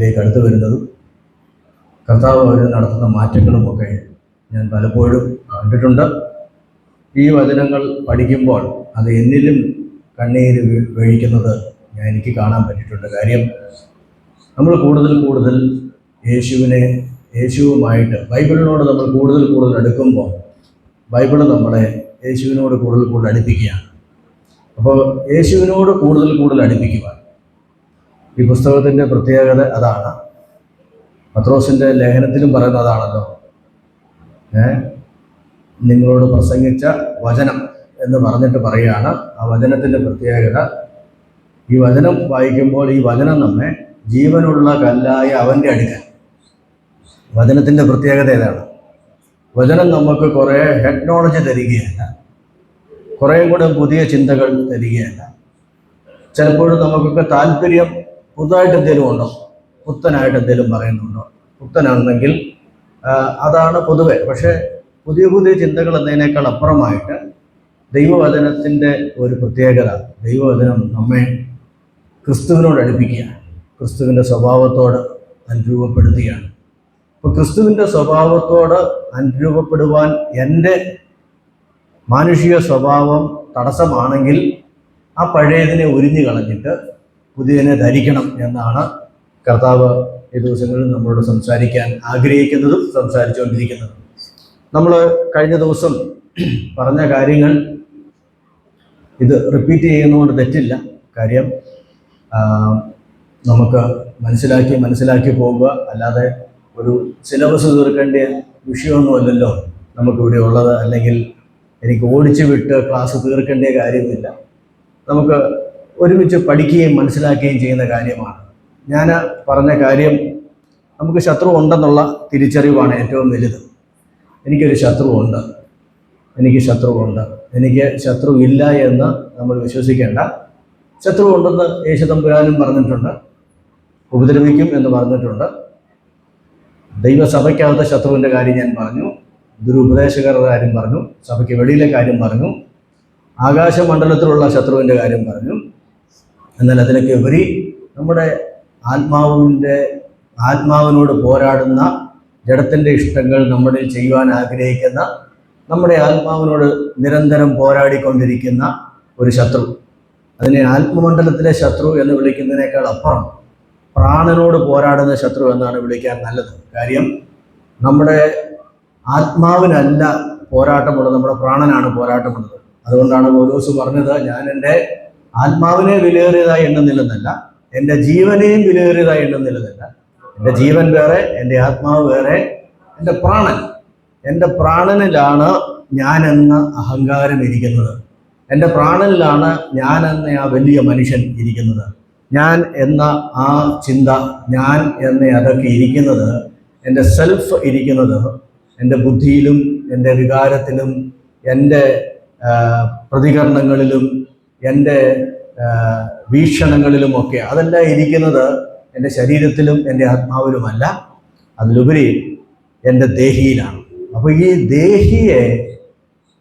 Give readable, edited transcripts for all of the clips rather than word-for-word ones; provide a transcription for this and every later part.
കർത്താവിലേക്ക് അടുത്തു വരുന്നതും കർത്താവ് അവർ നടത്തുന്ന മാറ്റങ്ങളുമൊക്കെ ഞാൻ പലപ്പോഴും കണ്ടിട്ടുണ്ട്. ഈ വചനങ്ങൾ പഠിക്കുമ്പോൾ അത് എന്നിലും കണ്ണീര് വീഴിക്കുന്നത് എനിക്ക് കാണാൻ പറ്റിയിട്ടുണ്ട്. കാര്യം നമ്മൾ കൂടുതൽ യേശുവുമായിട്ട് ബൈബിളിനോട് നമ്മൾ കൂടുതൽ അടുക്കുമ്പോൾ ബൈബിള് നമ്മളെ യേശുവിനോട് കൂടുതൽ അടുപ്പിക്കുകയാണ്. അപ്പോൾ യേശുവിനോട് കൂടുതൽ അടുപ്പിക്കുവാൻ ഈ പുസ്തകത്തിൻ്റെ പ്രത്യേകത അതാണ്. പത്രോസിൻ്റെ ലേഖനത്തിലും പറയുന്നതാണല്ലോ, നിങ്ങളോട് പ്രസംഗിച്ച വചനം എന്ന് പറഞ്ഞിട്ട് പറയുകയാണ്. ആ വചനത്തിൻ്റെ പ്രത്യേകത, ഈ വചനം വായിക്കുമ്പോൾ ഈ വചനം നമ്മെ ജീവനുള്ള കല്ലായ അവൻ്റെ അടുക്കൽ. വചനത്തിൻ്റെ പ്രത്യേകത ഏതാണ്? വചനം നമുക്ക് കുറേ ഹെഡ് നോളജ് തരികയല്ല, കുറേ കൂടെ പുതിയ ചിന്തകൾ തരികയല്ല. ചിലപ്പോഴും നമുക്കൊക്കെ താല്പര്യം പുതുതായിട്ട് എന്തെങ്കിലും ഉണ്ടോ, പുത്തനായിട്ട് എന്തെങ്കിലും പറയുന്നുണ്ടോ? പുത്തനാണെങ്കിൽ അതാണ് പൊതുവെ. പക്ഷേ പുതിയ ചിന്തകൾ എന്നതിനേക്കാൾ അപ്പുറമായിട്ട് ദൈവവചനത്തിൻ്റെ ഒരു പ്രത്യേകത, ദൈവവചനം നമ്മെ ക്രിസ്തുവിനോട് അടുപ്പിക്കുകയാണ്, ക്രിസ്തുവിൻ്റെ സ്വഭാവത്തോട് അനുരൂപപ്പെടുത്തുകയാണ്. അപ്പോൾ ക്രിസ്തുവിൻ്റെ സ്വഭാവത്തോട് അനുരൂപപ്പെടുവാൻ എൻ്റെ മാനുഷിക സ്വഭാവം തടസ്സമാണെങ്കിൽ ആ പഴയതിനെ ഉരിഞ്ഞു കളഞ്ഞിട്ട് പുതിയതിനെ ധരിക്കണം എന്നാണ് കർത്താവ് ഈ ദിവസങ്ങളിൽ നമ്മളോട് സംസാരിക്കാൻ ആഗ്രഹിക്കുന്നതും സംസാരിച്ചുകൊണ്ടിരിക്കുന്നതും. നമ്മൾ കഴിഞ്ഞ ദിവസം പറഞ്ഞ കാര്യങ്ങൾ ഇത് റിപ്പീറ്റ് ചെയ്യുന്നതുകൊണ്ട് തെറ്റില്ല. കാര്യം നമുക്ക് മനസ്സിലാക്കി പോവുക, അല്ലാതെ ഒരു സിലബസ് തീർക്കേണ്ട വിഷയമൊന്നുമല്ലല്ലോ നമുക്കിവിടെ ഉള്ളത്. അല്ലെങ്കിൽ എനിക്ക് ഓടിച്ചു വിട്ട് ക്ലാസ് തീർക്കേണ്ട കാര്യമില്ല. നമുക്ക് ഒരുമിച്ച് പഠിക്കുകയും മനസ്സിലാക്കുകയും ചെയ്യുന്ന കാര്യമാണ്. ഞാൻ പറഞ്ഞ കാര്യം, നമുക്ക് ശത്രു ഉണ്ടെന്നുള്ള തിരിച്ചറിവാണ് ഏറ്റവും വലുത്. എനിക്കൊരു ശത്രുവുണ്ട്, എനിക്ക് ശത്രു ഇല്ല എന്ന് നമ്മൾ വിശ്വസിക്കേണ്ട. ശത്രു ഉണ്ടെന്ന് യേശു തമ്പുരാനും പറഞ്ഞിട്ടുണ്ട്, ഉപദ്രവിക്കും എന്ന് പറഞ്ഞിട്ടുണ്ട്. ദൈവസഭയ്ക്കകത്തെ ശത്രുവിൻ്റെ കാര്യം ഞാൻ പറഞ്ഞു, ദുരുപദേശകരുടെ കാര്യം പറഞ്ഞു, സഭയ്ക്ക് വെളിയിലെ കാര്യം പറഞ്ഞു, ആകാശമണ്ഡലത്തിലുള്ള ശത്രുവിൻ്റെ കാര്യം പറഞ്ഞു. എന്നാൽ അതിനൊക്കെ ഉപരി നമ്മുടെ ആത്മാവിനോട് പോരാടുന്ന, ജഡത്തിൻ്റെ ഇഷ്ടങ്ങൾ നമ്മളിൽ ചെയ്യുവാൻ ആഗ്രഹിക്കുന്ന, നമ്മുടെ ആത്മാവിനോട് നിരന്തരം പോരാടിക്കൊണ്ടിരിക്കുന്ന ഒരു ശത്രു. അതിനെ ആത്മമണ്ഡലത്തിലെ ശത്രു എന്ന് വിളിക്കുന്നതിനേക്കാൾ അപ്പുറം പ്രാണനോട് പോരാടുന്ന ശത്രു എന്നാണ് വിളിക്കാൻ നല്ലത്. കാര്യം നമ്മുടെ ആത്മാവിനല്ല പോരാട്ടമുള്ളത്, നമ്മുടെ പ്രാണനാണ് പോരാട്ടമുള്ളത്. അതുകൊണ്ടാണ് പൗലോസ് പറഞ്ഞത്, ഞാൻ എൻ്റെ ആത്മാവിനെ വിലയേറിയതായി എണ്ണുന്നില്ലെന്നല്ല, എൻ്റെ ജീവനെയും വിലയേറിയതായി എണ്ണുന്നില്ലെന്നല്ല. എൻ്റെ ജീവൻ വേറെ, എൻ്റെ ആത്മാവ് വേറെ, എൻ്റെ പ്രാണനിലാണ് ഞാനെന്ന അഹങ്കാരം ഇരിക്കുന്നത്. എൻ്റെ പ്രാണനിലാണ് ഞാനെന്ന ആ വലിയ മനുഷ്യൻ ഇരിക്കുന്നത്. ഞാൻ എന്ന ആ ചിന്ത, ഞാൻ എന്ന അതൊക്കെ ഇരിക്കുന്നത്, എൻ്റെ സെൽഫ് ഇരിക്കുന്നത് എൻ്റെ ബുദ്ധിയിലും എൻ്റെ വികാരത്തിലും എൻ്റെ പ്രതികരണങ്ങളിലും എൻ്റെ വീക്ഷണങ്ങളിലുമൊക്കെ. അതെല്ലാം ഇരിക്കുന്നത് എൻ്റെ ശരീരത്തിലും എൻ്റെ ആത്മാവിലുമല്ല, അതിലുപരി എൻ്റെ ദേഹിയിലാണ്. അപ്പോൾ ഈ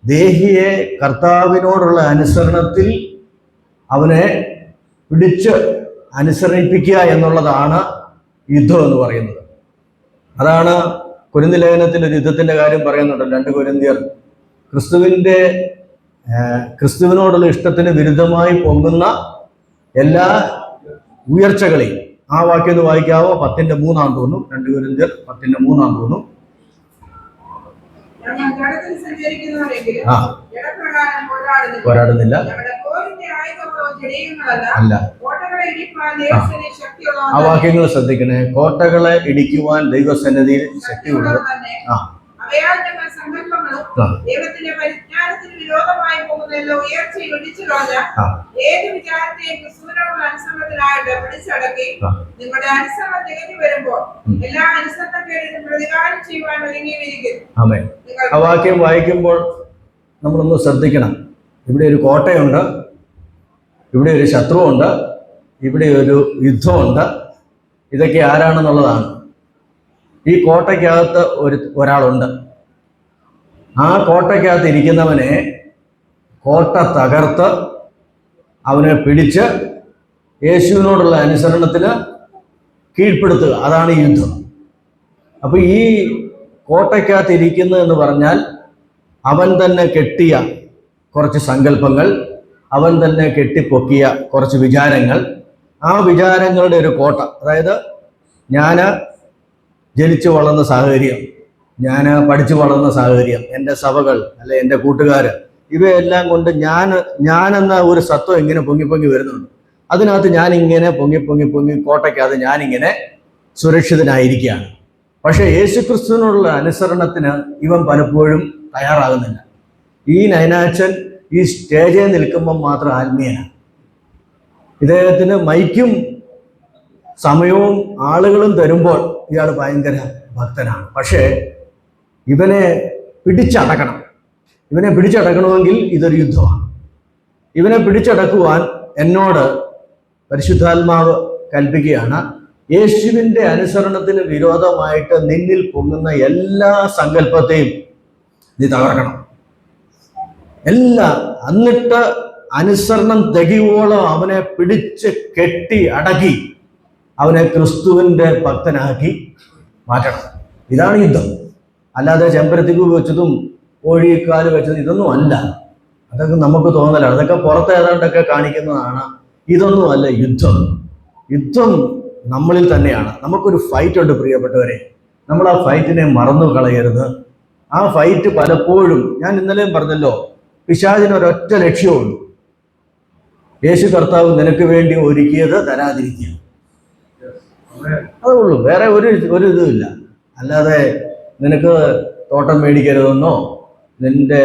ദേഹിയെ കർത്താവിനോടുള്ള അനുസരണത്തിൽ അവനെ പിടിച്ച് അനുസരിപ്പിക്കുക എന്നുള്ളതാണ് യുദ്ധം എന്ന് പറയുന്നത്. അതാണ് കൊരിന്ത്യർ ലേഖനത്തിൽ ഒരു യുദ്ധത്തിൻ്റെ കാര്യം പറയുന്നുണ്ടല്ലോ. 2 കൊരിന്ത്യർ ക്രിസ്തുവിനോടുള്ള ഇഷ്ടത്തിന് വിരുദ്ധമായി പൊങ്ങുന്ന എല്ലാ ഉയർച്ചകളെയും, ആ വാക്യം ഒന്ന് വായിക്കാവോ? 10:3 തോന്നുന്നു. 2 കൊരിന്ത്യർ 10:3 തോന്നുന്നു. പോരാടുന്നില്ല അല്ല. ആ വാക്യങ്ങൾ ശ്രദ്ധിക്കണേ. കോട്ടകളെ ഇടിക്കുവാൻ ദൈവസന്നിധിയിൽ ശക്തിയുള്ളത്. ദൈവത്തിന്റെ പരിജ്ഞാനത്തിന് വിരോധമായി പോകുന്നല്ലോ ഉയർച്ചയിൽ ഒടിച്ചു കളഞ്ഞ ഏത് വിചാരത്തെയും ക്രിസ്തുവിനോടുള്ള അനുസരണത്തിനായിട്ട് പിടിച്ചടക്കി നിങ്ങളുടെ അനുസരണം തികഞ്ഞു വരുമ്പോൾ എല്ലാ അനുസരണക്കേടിനും പ്രതികാരം ചെയ്യുവാൻ ഒരുങ്ങിയിരിക്കുന്നു. ആ വാക്യം വായിക്കുമ്പോൾ നമ്മളൊന്ന് ശ്രദ്ധിക്കണം. ഇവിടെ ഒരു കോട്ടയുണ്ട്, ഇവിടെ ഒരു ശത്രുവുണ്ട്, ഇവിടെ ഒരു യുദ്ധമുണ്ട്. ഇതൊക്കെ ആരാണെന്നുള്ളതാണ്. ഈ കോട്ടയ്ക്കകത്ത് ഒരാളുണ്ട്. ആ കോട്ടയ്ക്കകത്ത് ഇരിക്കുന്നവനെ കോട്ട തകർത്ത് അവനെ പിടിച്ച് യേശുവിനോടുള്ള അനുസരണത്തിന് കീഴ്പ്പെടുത്തുക, അതാണ് ഈ യുദ്ധം. അപ്പൊ ഈ കോട്ടയ്ക്കകത്ത് ഇരിക്കുന്നു എന്ന് പറഞ്ഞാൽ അവൻ തന്നെ കെട്ടിയ കുറച്ച് സങ്കല്പങ്ങൾ, അവൻ തന്നെ കെട്ടിപ്പൊക്കിയ കുറച്ച് വിചാരങ്ങൾ, ആ വിചാരങ്ങളുടെ ഒരു കോട്ട. അതായത് ഞാൻ ജനിച്ചു വളർന്ന സാഹചര്യം, ഞാൻ പഠിച്ചു വളർന്ന സാഹചര്യം, എൻ്റെ സഭകൾ അല്ലെ എൻ്റെ കൂട്ടുകാർ, ഇവയെല്ലാം കൊണ്ട് ഞാനെന്ന ഒരു സത്വം ഇങ്ങനെ പൊങ്ങി പൊങ്ങി വരുന്നുണ്ട്. അതിനകത്ത് ഞാനിങ്ങനെ പൊങ്ങി പൊങ്ങി പൊങ്ങി കോട്ടയ്ക്കകത്ത് ഞാനിങ്ങനെ സുരക്ഷിതനായിരിക്കുകയാണ്. പക്ഷേ യേശുക്രിസ്തുവിനുള്ള അനുസരണത്തിന് ഇവൻ പലപ്പോഴും തയ്യാറാകുന്നില്ല. ഈ നൈനാച്ചൻ ഈ സ്റ്റേജിൽ നിൽക്കുമ്പം മാത്രം ആത്മീയനാണ്. ഇദ്ദേഹത്തിന് മൈക്കും സമയവും ആളുകളും തരുമ്പോൾ ഇയാൾ ഭയങ്കര ഭക്തനാണ്. പക്ഷേ ഇവനെ പിടിച്ചടക്കണം. ഇവനെ പിടിച്ചടക്കണമെങ്കിൽ ഇതൊരു യുദ്ധമാണ്. ഇവനെ പിടിച്ചടക്കുവാൻ എന്നോട് പരിശുദ്ധാത്മാവ് കൽപ്പിക്കുകയാണ്, യേശുവിൻ്റെ അനുസരണത്തിന് വിരോധമായിട്ട് നിന്നിൽ പൊങ്ങുന്ന എല്ലാ സങ്കല്പത്തെയും നീ തകർക്കണം. എന്നിട്ട് അനുസരണം തികയോളം അവനെ പിടിച്ച് കെട്ടി അടക്കി അവനെ ക്രിസ്തുവിൻ്റെ ഭക്തനാക്കി മാറ്റണം. ഇതാണ് യുദ്ധം. അല്ലാതെ ചെമ്പരത്തിക്ക് വെച്ചതും കോഴിക്കാല് വെച്ചതും ഇതൊന്നും അല്ല. അതൊക്കെ നമുക്ക് തോന്നലാണ്, അതൊക്കെ പുറത്ത് ഏതാണ്ടൊക്കെ കാണിക്കുന്നതാണ്. ഇതൊന്നും അല്ല യുദ്ധം. യുദ്ധം നമ്മളിൽ തന്നെയാണ്. നമുക്കൊരു ഫൈറ്റ് ഉണ്ട് പ്രിയപ്പെട്ടവരെ. നമ്മൾ ആ ഫൈറ്റിനെ മറന്നു കളയരുത്. ആ ഫൈറ്റ് പലപ്പോഴും, ഞാൻ ഇന്നലെയും പറഞ്ഞല്ലോ, പിശാചിന് ഒരൊറ്റ ലക്ഷ്യമുള്ളൂ, യേശു കർത്താവ് നിനക്ക് വേണ്ടി ഒരുക്കിയത് തരാതിരിക്കുക. അതേ ഉള്ളൂ, വേറെ ഒരു ഇതുമില്ല. അല്ലാതെ നിനക്ക് തോട്ടം മേടിക്കരുതെന്നോ, നിന്റെ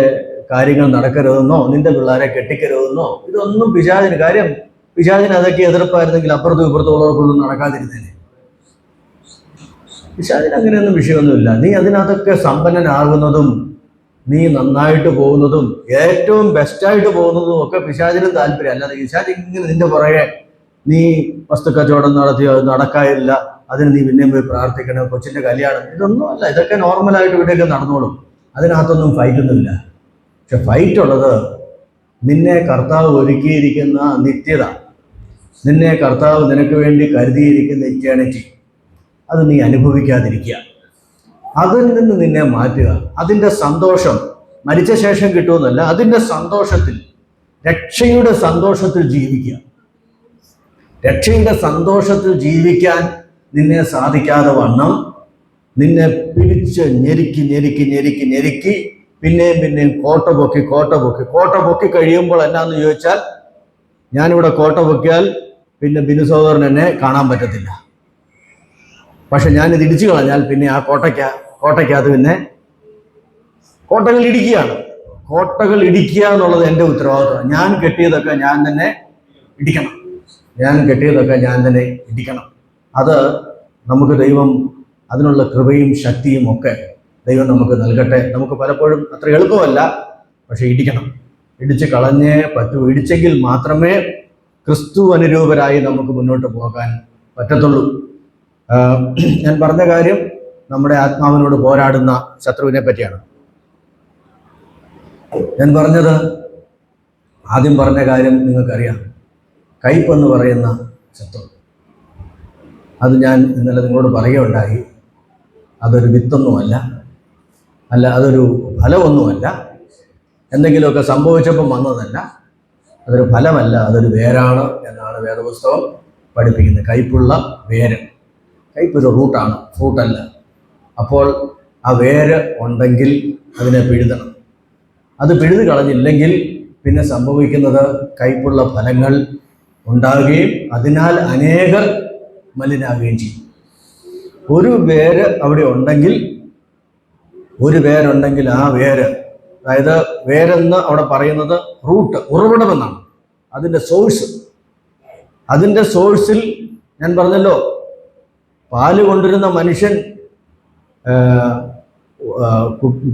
കാര്യങ്ങൾ നടക്കരുതെന്നോ, നിന്റെ പിള്ളേരെ കെട്ടിക്കരുതെന്നോ, ഇതൊന്നും പിശാചിന് കാര്യം. പിശാചിന് അതൊക്കെ എതിർപ്പായിരുന്നെങ്കിൽ അപ്പുറത്തും ഇപ്പുറത്തും ഉള്ളവർക്കൊന്നും നടക്കാതിരുന്നേനെ. പിശാചിന് അങ്ങനെയൊന്നും വിഷയമൊന്നുമില്ല. നീ അതിനകത്തൊക്കെ സമ്പന്നനാകുന്നതും നീ നന്നായിട്ട് പോകുന്നതും ഏറ്റവും ബെസ്റ്റായിട്ട് പോകുന്നതും ഒക്കെ പിശാചിനും താല്പര്യം. അല്ലാതെ പിശാച് ഇങ്ങനെ നിന്റെ പുറകെ നീ വസ്തുക്കച്ചവടം നടത്തിയോ, അത് നടക്കാനില്ല, അതിന് നീ പിന്നെയും പോയി പ്രാർത്ഥിക്കണം, കൊച്ചിൻ്റെ കല്യാണം, ഇതൊന്നും അല്ല. ഇതൊക്കെ നോർമലായിട്ട് ഇവിടെയൊക്കെ നടന്നോളും. അതിനകത്തൊന്നും ഫൈറ്റൊന്നുമില്ല. പക്ഷെ ഫൈറ്റ് ഉള്ളത് നിന്നെ കർത്താവ് ഒരുക്കിയിരിക്കുന്ന നിത്യത, നിന്നെ കർത്താവ് നിനക്ക് വേണ്ടി കരുതിയിരിക്കുന്ന ഇറ്റേണിറ്റി, അത് നീ അനുഭവിക്കാതിരിക്കുക. അതിൽ നിന്ന് നിന്നെ മാറ്റുക. അതിൻ്റെ സന്തോഷം മരിച്ച ശേഷം കിട്ടുമെന്നല്ല, അതിൻ്റെ സന്തോഷത്തിൽ, രക്ഷയുടെ സന്തോഷത്തിൽ ജീവിക്കുക. രക്ഷയുടെ സന്തോഷത്തിൽ ജീവിക്കാൻ നിന്നെ സാധിക്കാതെ വണ്ണം നിന്നെ പിടിച്ച് ഞെരുക്കി ഞെരുക്കി ഞെരുക്കി ഞെരുക്കി പിന്നെയും കോട്ട പൊക്കി കഴിയുമ്പോൾ എന്നാന്ന് ചോദിച്ചാൽ, ഞാനിവിടെ കോട്ട പൊക്കിയാൽ പിന്നെ ബിനു സഹോദരൻ എന്നെ കാണാൻ പറ്റത്തില്ല. പക്ഷെ ഞാനിത് ഇടിച്ചു കളഞ്ഞാൽ പിന്നെ ആ കോട്ടയ്ക്കകത്ത് പിന്നെ കോട്ടകൾ ഇടിക്കുകയാണ്. കോട്ടകൾ ഇടിക്കുക എന്നുള്ളത് എൻ്റെ ഉത്തരവാദിത്വമാണ്. ഞാൻ കെട്ടിയതൊക്കെ ഞാൻ തന്നെ ഇടിക്കണം. അത് നമുക്ക് ദൈവം അതിനുള്ള കൃപയും ശക്തിയും ഒക്കെ ദൈവം നമുക്ക് നൽകട്ടെ. നമുക്ക് പലപ്പോഴും അത്ര എളുപ്പമല്ല, പക്ഷെ ഇടിക്കണം. ഇടിച്ച് കളഞ്ഞേ പറ്റൂ. ഇടിച്ചെങ്കിൽ മാത്രമേ ക്രിസ്തു അനുരൂപരായി നമുക്ക് മുന്നോട്ട് പോകാൻ പറ്റത്തുള്ളൂ. ഞാൻ പറഞ്ഞ കാര്യം നമ്മുടെ ആത്മാവിനോട് പോരാടുന്ന ശത്രുവിനെ പറ്റിയാണ് ഞാൻ പറഞ്ഞത്. ആദ്യം പറഞ്ഞ കാര്യം നിങ്ങൾക്കറിയാം, കയ്പെന്ന് പറയുന്ന ശത്രു. അത് ഞാൻ ഇന്നലെ നിങ്ങളോട് പറയുകയുണ്ടായി. അതൊരു വിത്തൊന്നുമല്ല, അതൊരു ഫലമൊന്നുമല്ല, എന്തെങ്കിലുമൊക്കെ സംഭവിച്ചപ്പം വന്നതല്ല, അതൊരു ഫലമല്ല, അതൊരു വേരാണ് എന്നാണ് വേദപുസ്തകം പഠിപ്പിക്കുന്നത്. കയ്പുള്ള വേര്. കയ്പൊരു റൂട്ടാണ്, ഫ്രൂട്ടല്ല. അപ്പോൾ ആ വേര് ഉണ്ടെങ്കിൽ അതിനെ പിഴുതണം. അത് പിഴുത് കളഞ്ഞില്ലെങ്കിൽ പിന്നെ സംഭവിക്കുന്നത് കയ്പുള്ള ഫലങ്ങൾ ഉണ്ടാകുകയും അതിനാൽ അനേകർ മലിനാകുകയും ചെയ്യും. ഒരു വേര് അവിടെ ഉണ്ടെങ്കിൽ, ആ വേര്, അതായത് വേരെന്ന് അവിടെ പറയുന്നത് റൂട്ട്, ഉറവിടമെന്നാണ്, അതിൻ്റെ സോഴ്സിൽ ഞാൻ പറഞ്ഞല്ലോ, പാല് കൊണ്ടുവരുന്ന മനുഷ്യൻ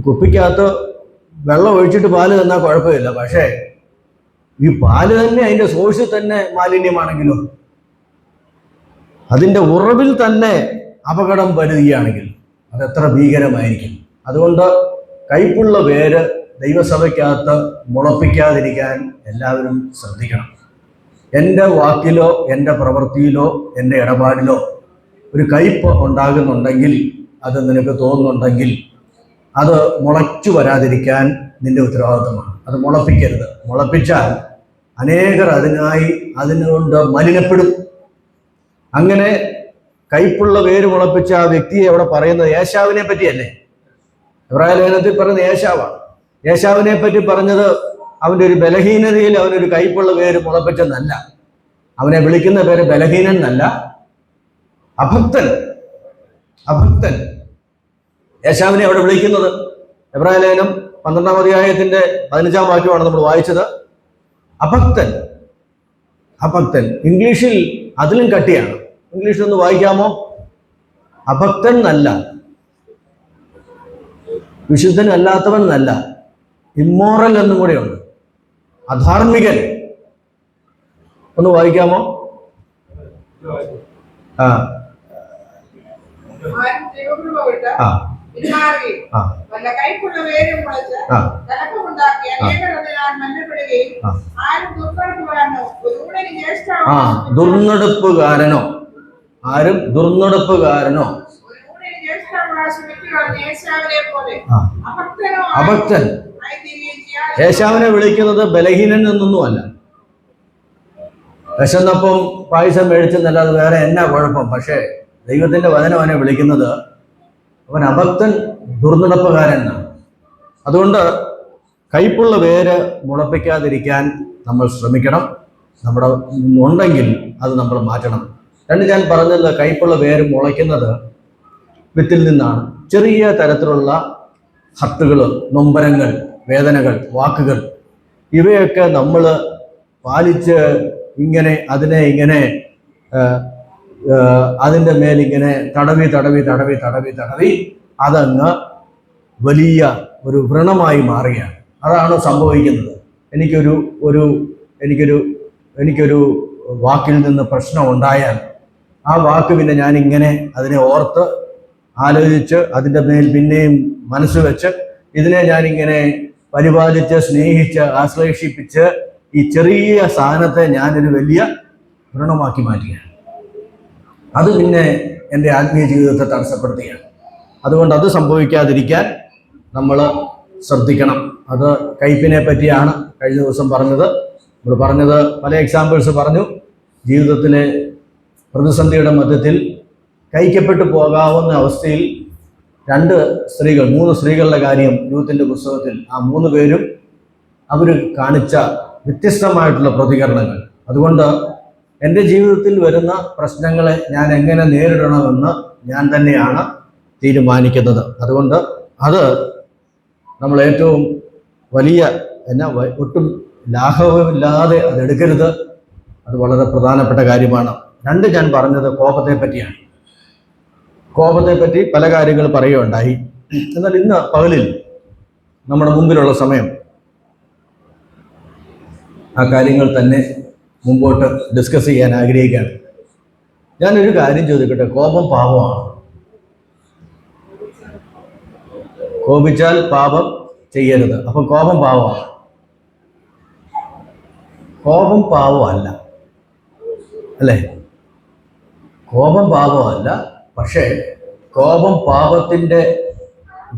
കുപ്പിക്കകത്ത് വെള്ളം ഒഴിച്ചിട്ട് പാല് തന്നാൽ കുഴപ്പമില്ല. പക്ഷേ ഈ പാല് തന്നെ അതിൻ്റെ സോഴ്സിൽ തന്നെ മാലിന്യമാണെങ്കിലും, അതിൻ്റെ ഉറവിൽ തന്നെ അപകടം വരുകയാണെങ്കിൽ അതെത്ര ഭീകരമായിരിക്കും. അതുകൊണ്ട് കയ്പുള്ള വേര് ദൈവസഭയ്ക്കകത്ത് മുളപ്പിക്കാതിരിക്കാൻ എല്ലാവരും ശ്രദ്ധിക്കണം. എൻ്റെ വാക്കിലോ എൻ്റെ പ്രവൃത്തിയിലോ എൻ്റെ ഇടപാടിലോ ഒരു കയ്പ് ഉണ്ടാകുന്നുണ്ടെങ്കിൽ, അത് നിനക്ക് തോന്നുന്നുണ്ടെങ്കിൽ, അത് മുളച്ചു വരാതിരിക്കാൻ നിന്റെ ഉത്തരവാദിത്വമാണ്. അത് മുളപ്പിക്കരുത്. മുളപ്പിച്ചാൽ അനേകർ അതിനുകൊണ്ട് മലിനപ്പെടും. അങ്ങനെ കയ്പുള്ള വേര് മുളപ്പിച്ച ആ വ്യക്തിയെ അവിടെ പറയുന്നത് ഏശാവിനെ പറ്റിയല്ലേ? എബ്രായ ലേഖനത്തിൽ പറയുന്നത് ഏശാവാണ്. ഏശാവിനെ പറ്റി പറഞ്ഞത് അവൻ്റെ ഒരു ബലഹീനതയിൽ അവനൊരു കയ്പുള്ള വേര് മുളപ്പിച്ചെന്നല്ല. അവനെ വിളിക്കുന്ന പേര് ബലഹീനൻ എന്നല്ല, അഭക്തൻ. അഭക്തൻ ഏശാവിനെ അവിടെ വിളിക്കുന്നത്. എബ്രായ ലേഖനം 12-ാം അധ്യായത്തിന്റെ 15-ാം വാക്യമാണ് നമ്മൾ വായിച്ചത്. അഭക്തൻ. അഭക്തൻ ഇംഗ്ലീഷിൽ അതിലും കട്ടിയാണ്. ഇംഗ്ലീഷിൽ ഒന്ന് വായിക്കാമോ? അഭക്തൻ എന്നല്ല, വിശുദ്ധൻ അല്ലാത്തവൻ എന്നല്ല, ഇമ്മോറൽ എന്നും കൂടെ ഉണ്ട്. അധാർമികൻ. ഒന്ന് വായിക്കാമോ? ആ ആ ദുർനടപ്പുകാരനോ, ആരും ദുർനടപ്പുകാരനോ, അഭക്തൻ. ഏശാവിനെ വിളിക്കുന്നത് ബലഹീനൻ എന്നൊന്നുമല്ല. വിശന്നപ്പം പായസം മേടിച്ചെന്നല്ലാതെ വേറെ എന്നാ കുഴപ്പം? പക്ഷേ ദൈവത്തിന്റെ വചനം അവനെ വിളിക്കുന്നത് അവൻ അഭക്തൻ, ദുർനടപ്പുകാരൻ എന്നാണ്. അതുകൊണ്ട് കയ്പുള്ള വേര് മുളപ്പിക്കാതിരിക്കാൻ നമ്മൾ ശ്രമിക്കണം. നമ്മുടെ ഉണ്ടെങ്കിൽ അത് നമ്മൾ മാറ്റണം. ഞാൻ പറഞ്ഞത് കയ്പുള്ള വേര് മുളയ്ക്കുന്നത് വിത്തിൽ നിന്നാണ്. ചെറിയ തരത്തിലുള്ള ഹർട്ടുകൾ, നൊമ്പരങ്ങൾ, വേദനകൾ, വാക്കുകൾ, ഇവയൊക്കെ നമ്മൾ പാലിച്ച് ഇങ്ങനെ അതിനെ ഇങ്ങനെ അതിൻ്റെ മേലിങ്ങനെ തടവി തടവി തടവി തടവി തടവി അതങ്ങ് വലിയ ഒരു വ്രണമായി മാറുകയാണ്. അതാണ് സംഭവിക്കുന്നത്. എനിക്കൊരു വാക്കിൽ നിന്ന് പ്രശ്നം ഉണ്ടായാൽ ആ വാക്ക് പിന്നെ ഞാനിങ്ങനെ അതിനെ ഓർത്ത് ആലോചിച്ച് അതിൻ്റെ മേൽ പിന്നെയും മനസ്സ് വെച്ച് ഇതിനെ ഞാനിങ്ങനെ പരിപാലിച്ച് സ്നേഹിച്ച് ആശ്ലേഷിപ്പിച്ച് ഈ ചെറിയ സാധനത്തെ ഞാനൊരു വലിയ വ്രണമാക്കി മാറ്റുകയാണ്. അത് പിന്നെ എൻ്റെ ആത്മീയ ജീവിതത്തെ തടസ്സപ്പെടുത്തുകയാണ്. അതുകൊണ്ട് അത് സംഭവിക്കാതിരിക്കാൻ നമ്മൾ ശ്രദ്ധിക്കണം. അത് കയ്പിനെ പറ്റിയാണ് കഴിഞ്ഞ ദിവസം പറഞ്ഞത്. നമ്മൾ പറഞ്ഞത് പല എക്സാമ്പിൾസ് പറഞ്ഞു. ജീവിതത്തിലെ പ്രതിസന്ധിയുടെ മധ്യത്തിൽ കയ്ക്കപ്പെട്ടു പോകാവുന്ന അവസ്ഥയിൽ 3 സ്ത്രീകളുടെ കാര്യം യൂത്തിന്റെ പുസ്തകത്തിൽ, ആ 3 പേരും അവർ കാണിച്ച വ്യത്യസ്തമായിട്ടുള്ള പ്രതികരണങ്ങൾ. അതുകൊണ്ട് എൻ്റെ ജീവിതത്തിൽ വരുന്ന പ്രശ്നങ്ങളെ ഞാൻ എങ്ങനെ നേരിടണമെന്ന് ഞാൻ തന്നെയാണ് തീരുമാനിക്കുന്നത്. അതുകൊണ്ട് അത് നമ്മൾ ഏറ്റവും വലിയ ഒട്ടും ലാഘവമില്ലാതെ അതെടുക്കരുത്. അത് വളരെ പ്രധാനപ്പെട്ട കാര്യമാണ്. ഞാൻ പറഞ്ഞത് കോപത്തെ പറ്റിയാണ്. കോപത്തെ പറ്റി പല കാര്യങ്ങൾ പറയുകയുണ്ടായി. എന്നാൽ ഇന്ന് പകലിൽ നമ്മുടെ മുമ്പിലുള്ള സമയം ആ കാര്യങ്ങൾ തന്നെ മുമ്പോട്ട് ഡിസ്കസ് ചെയ്യാൻ ആഗ്രഹിക്കുകയാണ്. ഞാനൊരു കാര്യം ചോദിക്കട്ടെ. കോപം പാപമാണ്. കോപിച്ചാൽ പാപം ചെയ്യരുത്. അപ്പം കോപം പാപമാണ്. കോപം പാപമല്ല, അല്ലേ? കോപം പാപമല്ല. പക്ഷേ കോപം പാപത്തിൻ്റെ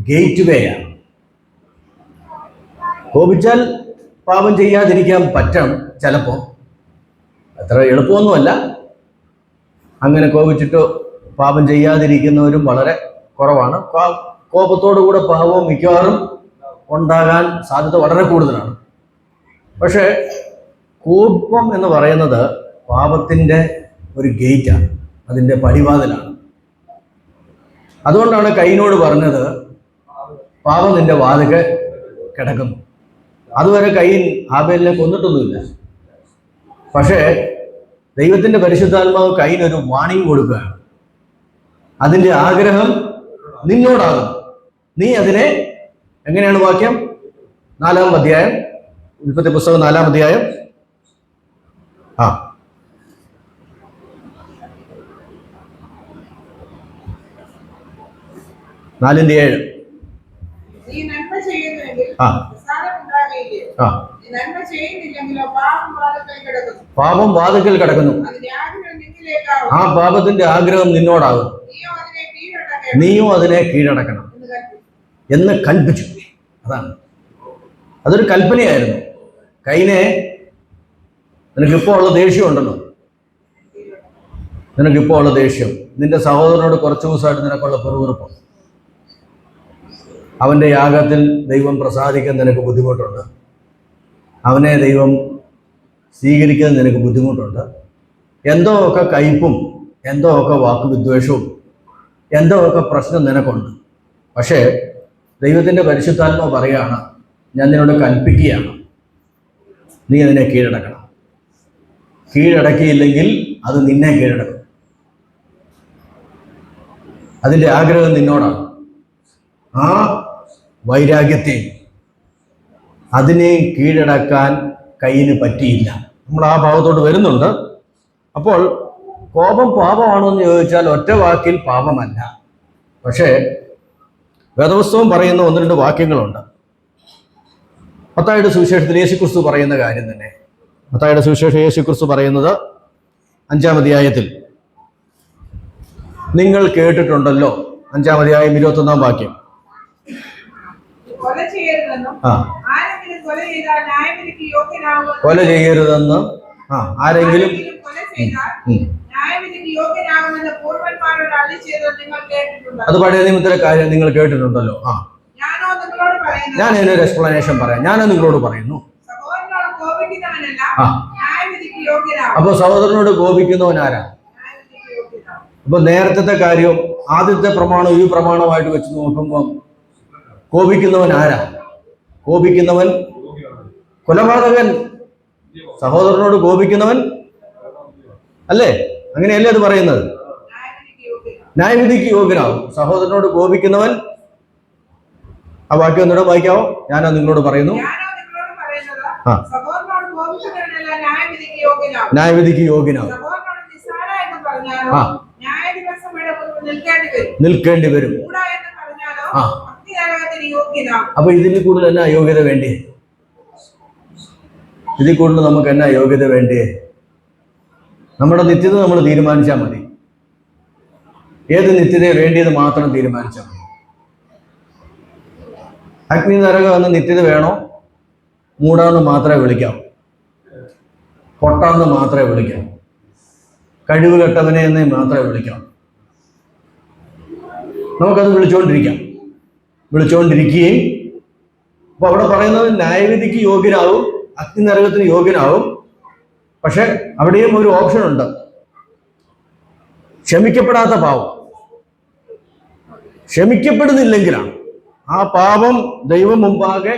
ഗേറ്റ് വേയാണ്. കോപിച്ചാൽ പാപം ചെയ്യാതിരിക്കാൻ പറ്റും ചിലപ്പോൾ. അത്ര എളുപ്പമൊന്നുമല്ല. അങ്ങനെ കോപിച്ചിട്ട് പാപം ചെയ്യാതിരിക്കുന്നവരും വളരെ കുറവാണ്. കോപത്തോടു കൂടെ പാപം മിക്കവാറും ഉണ്ടാകാൻ സാധ്യത വളരെ കൂടുതലാണ്. പക്ഷേ കോപം എന്ന് പറയുന്നത് പാപത്തിൻ്റെ ഒരു ഗേറ്റാണ്, അതിൻ്റെ പടിവാതിലാണ്. അതുകൊണ്ടാണ് കയ്യിനോട് പറഞ്ഞത്, പാപം നിന്റെ വാതിൽക്ക് കിടക്കുന്നു. അതുവരെ കയ്യൻ ഹാബേലിനെ കൊന്നിട്ടൊന്നുമില്ല. പക്ഷേ ദൈവത്തിൻ്റെ പരിശുദ്ധാത്മാവ് കയ്യിനൊരു വാണിംഗ് കൊടുക്കുകയാണ്. അതിൻ്റെ ആഗ്രഹം നിന്നോടാകും. നീ അതിനെ എങ്ങനെയാണ് വാക്യം? 4-ാം അധ്യായം, ഉൽപ്പത്തി പുസ്തകം 4-ാം അധ്യായം 4:7. പാപം വാതിൽക്കൽ കിടക്കുന്നു. നിന്നിലേക്കാവും. ആ പാപത്തിന്റെ ആഗ്രഹം നിന്നോടാകും. നീയും അതിനെ കീഴടക്കണം എന്ന് കൽപ്പിച്ചു. അതാണ്, അതൊരു കൽപ്പനയായിരുന്നു. കൈനെ, നിനക്കിപ്പോൾ ഉള്ള ദേഷ്യം ഉണ്ടല്ലോ, നിനക്കിപ്പോൾ ഉള്ള ദേഷ്യം, നിന്റെ സഹോദരനോട് കുറച്ച് ദിവസമായിട്ട് നിനക്കുള്ള പെറുവിറുപ്പം, അവൻ്റെ യാഗത്തിൽ ദൈവം പ്രസാദിക്കാൻ നിനക്ക് ബുദ്ധിമുട്ടുണ്ട്, അവനെ ദൈവം സ്വീകരിക്കാൻ നിനക്ക് ബുദ്ധിമുട്ടുണ്ട്, എന്തോ ഒക്കെ കയ്പും എന്തോ ഒക്കെ വാക്കുവിദ്വേഷവും എന്തോ ഒക്കെ പ്രശ്നം നിനക്കുണ്ട്. പക്ഷേ ദൈവത്തിൻ്റെ പരിശുദ്ധാത്മാവ് പറയുകയാണ്, ഞാൻ നിന്നോട് കൽപ്പിക്കുകയാണ്, നീ അതിനെ കീഴടക്കണം. കീഴടക്കിയില്ലെങ്കിൽ അത് നിന്നെ കീഴടക്കും. അതിൻ്റെ ആഗ്രഹം നിന്നോടാണ്. ആ വൈരാഗ്യത്തെ അതിനെയും കീഴടക്കാൻ കയ്യിന് പറ്റിയില്ല. നമ്മൾ ആ ഭാവത്തോട്ട് വരുന്നുണ്ട്. അപ്പോൾ കോപം പാപമാണോ എന്ന് ചോദിച്ചാൽ ഒറ്റ വാക്കിൽ പാപമല്ല. പക്ഷേ വേദപുസ്തകം പറയുന്ന ഒന്ന് രണ്ട് വാക്യങ്ങളുണ്ട്. മത്തായിയുടെ സുവിശേഷത്തിൽ യേശുക്രിസ്തു പറയുന്ന കാര്യം തന്നെ. മത്തായിയുടെ സുവിശേഷം യേശുക്രിസ്തു പറയുന്നത് 5-ാം അധ്യായത്തിൽ, നിങ്ങൾ കേട്ടിട്ടുണ്ടല്ലോ, 5-ാം അധ്യായം 21-ാം വാക്യം. കൊല ചെയ്യരുതെന്നും ആരെങ്കിലും കൊല ചെയ്താൽ ന്യായവിധിക്ക് യോഗ്യനാകുമെന്നും, കൊല ചെയ്യരുതെന്ന് ആരെങ്കിലും കൊല ചെയ്താൽ ന്യായവിധിക്ക് യോഗ്യനാകുമെന്ന് പൂർവ്വന്മാരോട് അരുളിച്ചെയ്തത് നിങ്ങൾ കേട്ടിട്ടുണ്ടോ? അത് പഴയ നിയമത്തിലെ കാര്യം നിങ്ങൾ കേട്ടിട്ടുണ്ടല്ലോ. ഞാനോ നിങ്ങളോട് പറയുന്നു, ഞാൻ ഇതിനൊരു എക്സ്പ്ലനേഷൻ പറയാം. ഞാൻ നിങ്ങളോട് പറയുന്നു, സഹോദരനോട് കോപിക്കുന്നവനല്ല ന്യായവിധിക്ക് യോഗ്യനാകും. അപ്പൊ സഹോദരനോട് കോപിക്കുന്നവൻ ആരാ? ന്യായവിധിക്ക് യോഗ്യനാകും. അപ്പൊ നേരത്തെ കാര്യം ആദ്യത്തെ പ്രമാണം ഈ പ്രമാണമായിട്ട് വെച്ച് നോക്കുമ്പോൾ കോപിക്കുന്നവൻ ആരാ? കോപിക്കുന്നവൻ കൊലപാതകൻ. സഹോദരനോട് കോപിക്കുന്നവൻ അല്ലേ? അങ്ങനെയല്ലേ അത് പറയുന്നത്? ന്യായവിധിക്ക് യോഗ്യനാവും. സഹോദരനോട് കോപിക്കുന്നവൻ, ആ വാക്യം ഒന്നുകൂടെ വായിക്കാവോ? ഞാനോ നിങ്ങളോട് പറയുന്നു, ന്യായവിധിക്ക് യോഗ്യനാവും. നിൽക്കേണ്ടി വരും. അപ്പൊ ഇതിൽ കൂടുതൽ എന്നാ യോഗ്യത വേണ്ടേ? ഇതിൽ കൂടുതൽ നമുക്ക് എന്നാ യോഗ്യത വേണ്ടേ? നമ്മുടെ നിത്യത നമ്മൾ തീരുമാനിച്ചാൽ മതി. ഏത് നിത്യതയെ വേണ്ടിയത് മാത്രം തീരുമാനിച്ചാൽ മതി. അഗ്നി നരകം എന്ന നിത്യത വേണോ? മൂടാന്ന് മാത്രമേ വിളിക്കാവൂ, പൊട്ടാന്ന് മാത്രമേ വിളിക്കാം, കഴിവ് കെട്ടവനെ എന്നേ മാത്രമേ വിളിക്കാം. നമുക്കത് വിളിച്ചുകൊണ്ടിരിക്കുകയും അപ്പൊ അവിടെ പറയുന്നത് ന്യായവിധിക്ക് യോഗ്യനാവും, അഗ്നി നരകത്തിന് യോഗ്യനാവും. പക്ഷെ അവിടെയും ഒരു ഓപ്ഷൻ ഉണ്ട്, ക്ഷമിക്കപ്പെടാത്ത പാവം. ക്ഷമിക്കപ്പെടുന്നില്ലെങ്കിലാണ് ആ പാപം ദൈവം മുമ്പാകെ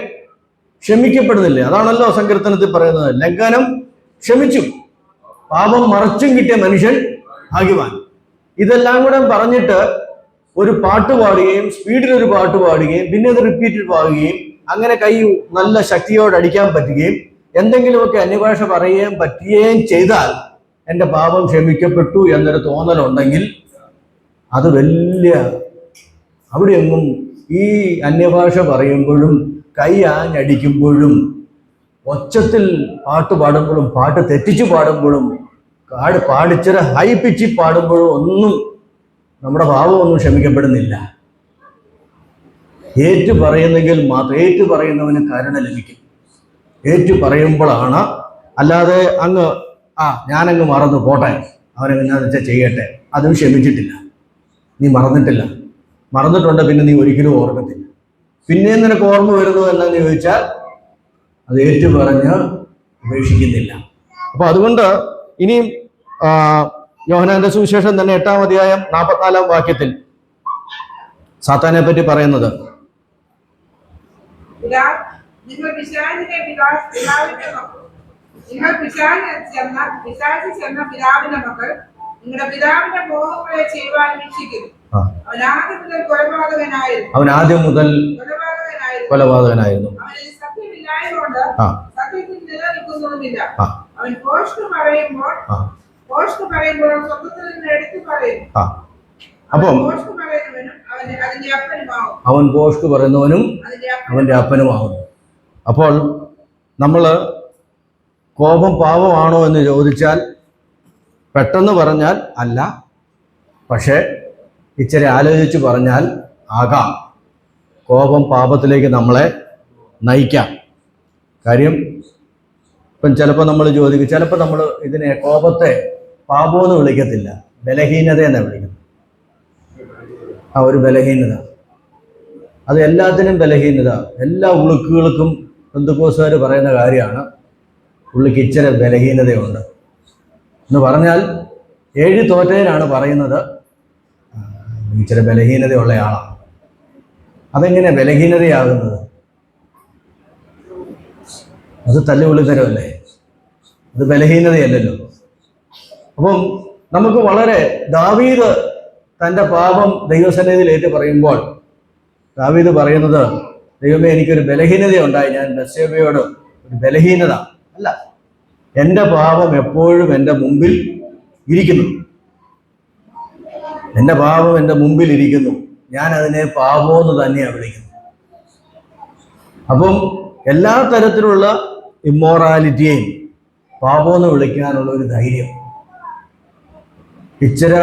ക്ഷമിക്കപ്പെടുന്നില്ല. അതാണല്ലോ സങ്കീർത്തനത്തിൽ പറയുന്നത്, ലംഘനം ക്ഷമിച്ചു, പാപം മറച്ചും കിട്ടിയ മനുഷ്യൻ ഭാഗ്യവാൻ. ഇതെല്ലാം കൂടെ പറഞ്ഞിട്ട് ഒരു പാട്ട് പാടുകയും സ്പീഡിൽ ഒരു പാട്ട് പാടുകയും പിന്നെ അത് റിപ്പീറ്റ് പാടുകയും അങ്ങനെ കൈ നല്ല ശക്തിയോടെ അടിക്കാൻ പറ്റുകയും എന്തെങ്കിലുമൊക്കെ അന്യഭാഷ പറയുകയും പറ്റുകയും ചെയ്താൽ എൻ്റെ പാപം ക്ഷമിക്കപ്പെട്ടു എന്നൊരു തോന്നലുണ്ടെങ്കിൽ അത് വലിയ, അവിടെയൊന്നും ഈ അന്യഭാഷ പറയുമ്പോഴും കൈ ആഞ്ഞടിക്കുമ്പോഴും ഒച്ചത്തിൽ പാട്ട് പാടുമ്പോഴും പാട്ട് തെറ്റിച്ചു പാടുമ്പോഴും പാടിച്ചിര ഹൈ പിച്ചിൽ പാടുമ്പോഴും ഒന്നും നമ്മുടെ പാപമൊന്നും ക്ഷമിക്കപ്പെടുന്നില്ല. ഏറ്റു പറയുന്നെങ്കിൽ മാത്രം, ഏറ്റു പറയുന്നവന് കരുണ ലഭിക്കും. ഏറ്റു പറയുമ്പോഴാണ്, അല്ലാതെ അങ്ങ് ഞാനങ്ങ് മറന്നു പോട്ടെ, അവനെങ്ങനെയാന്ന് വെച്ചാൽ ചെയ്യട്ടെ, അതും ക്ഷമിച്ചിട്ടില്ല, നീ മറന്നിട്ടില്ല. മറന്നിട്ടുണ്ട്, പിന്നെ നീ ഒരിക്കലും ഓർക്കത്തില്ല. പിന്നെയും നിനക്ക് ഓർമ്മ വരുന്നത് എന്നാന്ന് ചോദിച്ചാൽ അത് ഏറ്റു പറഞ്ഞ് ഉപേക്ഷിക്കുന്നില്ല. അപ്പൊ അതുകൊണ്ട് ഇനിയും യോഹന്നാന്റെ സുവിശേഷം തന്നെ 8-ാം അധ്യായം 44-ാം വാക്യത്തിൽ സാത്താനെ പറ്റി പറയുന്നത്, നിങ്ങൾ പിശാചി ചെന്ന പിതാവിന്റെ മക്കൾ നിങ്ങളുടെ പിതാവിന്റെ മോഹങ്ങളെ ചെയ്യുവാൻ വീക്ഷിക്കുന്നു. അവൻ ആദ്യം മുതൽ കൊലപാതകനായിരുന്നു. അവനിൽ സത്യമില്ലായതുകൊണ്ട് സത്യത്തിൽ നിലനിൽക്കുന്നതുമില്ല. അവൻ ഭോഷ്ക് പറയുമ്പോൾ സ്വന്തത്തിൽ നിന്ന് എടുത്തു പറയും. അപ്പം അവൻ ഭോഷ്ക് പറയുന്നവനും അവന്റെ അപ്പനുമാവുന്നു. അപ്പോൾ നമ്മൾ കോപം പാപമാണോ എന്ന് ചോദിച്ചാൽ പെട്ടെന്ന് പറഞ്ഞാൽ അല്ല, പക്ഷേ ഇച്ചിരി ആലോചിച്ച് പറഞ്ഞാൽ ആകാം. കോപം പാപത്തിലേക്ക് നമ്മളെ നയിക്കാം. കാര്യം ഇപ്പം ചിലപ്പോൾ നമ്മൾ ചോദിക്കും, ചിലപ്പോൾ നമ്മൾ ഇതിനെ കോപത്തെ പാപമെന്ന് വിളിക്കത്തില്ല, ബലഹീനത എന്നാണ് വിളിക്കുന്നത്. ആ ഒരു ബലഹീനത, അത് എല്ലാത്തിനും ബലഹീനത. എല്ലാ ഉളുക്കുകൾക്കും പെന്തക്കോസ്തുകാർ പറയുന്ന കാര്യമാണ്, പുള്ളിക്ക് ഇച്ചിരി ബലഹീനതയുണ്ട് എന്ന് പറഞ്ഞാൽ 7 തോറ്റതിനാണ് പറയുന്നത് ഇച്ചിരി ബലഹീനതയുള്ള ആളാണ്. അതെങ്ങനെ ബലഹീനതയാകുന്നത്? അത് തല്ലുവിളിത്തരമല്ലേ, അത് ബലഹീനതയല്ലല്ലോ. അപ്പം നമുക്ക് വളരെ, ദാവീദ് തൻ്റെ പാപം ദൈവസന്നിധിയിൽ ഏറ്റു പറയുമ്പോൾ ദാവീദ് പറയുന്നത്, ദൈവമേ എനിക്കൊരു ബലഹീനതയുണ്ടായി, ഞാൻ ബത്ശേബയോട് ഒരു ബലഹീനത അല്ല, എൻ്റെ പാപം എപ്പോഴും എൻ്റെ മുമ്പിൽ ഇരിക്കുന്നു, എൻ്റെ പാപം എൻ്റെ മുമ്പിൽ ഇരിക്കുന്നു, ഞാൻ അതിനെ പാപമെന്ന് തന്നെയാണ് വിളിക്കുന്നത്. അപ്പം എല്ലാ തരത്തിലുള്ള ഇമ്മോറാലിറ്റിയെയും പാപമെന്ന് വിളിക്കാനുള്ള ഒരു ധൈര്യം. ഇച്ചിര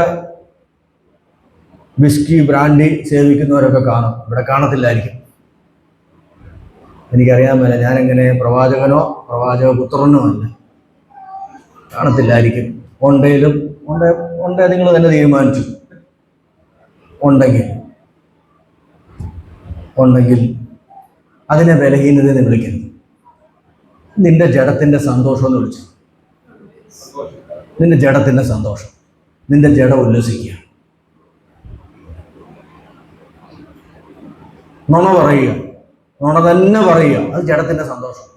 വിസ്കി ബ്രാൻഡി സേവിക്കുന്നവരൊക്കെ കാണും, ഇവിടെ കാണത്തില്ലായിരിക്കും, എനിക്കറിയാൻ മേല, ഞാനെങ്ങനെ പ്രവാചകനോ പ്രവാചക പുത്രനോ അല്ല, കാണത്തില്ലായിരിക്കും. ഉണ്ടേ നിങ്ങൾ തന്നെ തീരുമാനിച്ചു, ഉണ്ടെങ്കിൽ അതിനെ ബലഹീനത എന്ന് വിളിക്കരുത്. നിന്റെ ജഡത്തിൻ്റെ സന്തോഷം എന്ന് വിളിച്ചു, നിന്റെ ജഡത്തിൻ്റെ സന്തോഷം, നിന്റെ ജഡം ഉല്ലസിക്കുക. നുണ പറയുക, നുണ തന്നെ പറയുക, അത് ജഡത്തിൻ്റെ സന്തോഷം.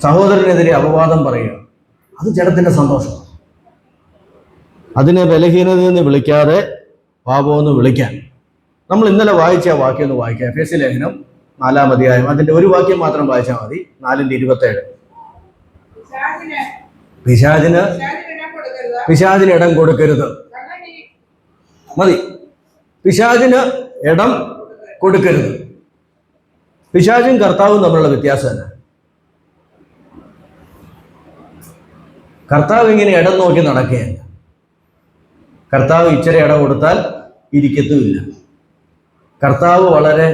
സഹോദരനെതിരെ അപവാദം പറയുക, അത് ജഡത്തിൻ്റെ സന്തോഷം. അതിനെ ബലഹീനത എന്ന് വിളിക്കാതെ പാപമെന്ന് വിളിക്കാൻ. നമ്മൾ ഇന്നലെ വായിച്ച ആ വാക്യം ഒന്ന് വായിക്കാം. എഫേസ്യ ലേഖനം 4-ാം അധ്യായം, അതിൻ്റെ ഒരു വാക്യം മാത്രം വായിച്ചാൽ മതി. 4:27. പിശാചിന് ഇടം കൊടുക്കരുത്. മതി, പിശാചിന് ഇടം കൊടുക്കരുത്. പിശാചും കർത്താവും തമ്മിലുള്ള വ്യത്യാസം തന്നെ. കർത്താവ് ഇങ്ങനെ ഇടം നോക്കി നടക്കുകയല്ല. കർത്താവ് ഇച്ചിരി ഇടം കൊടുത്താൽ ഇരിക്കത്തുമില്ല. കർത്താവ് വളരെ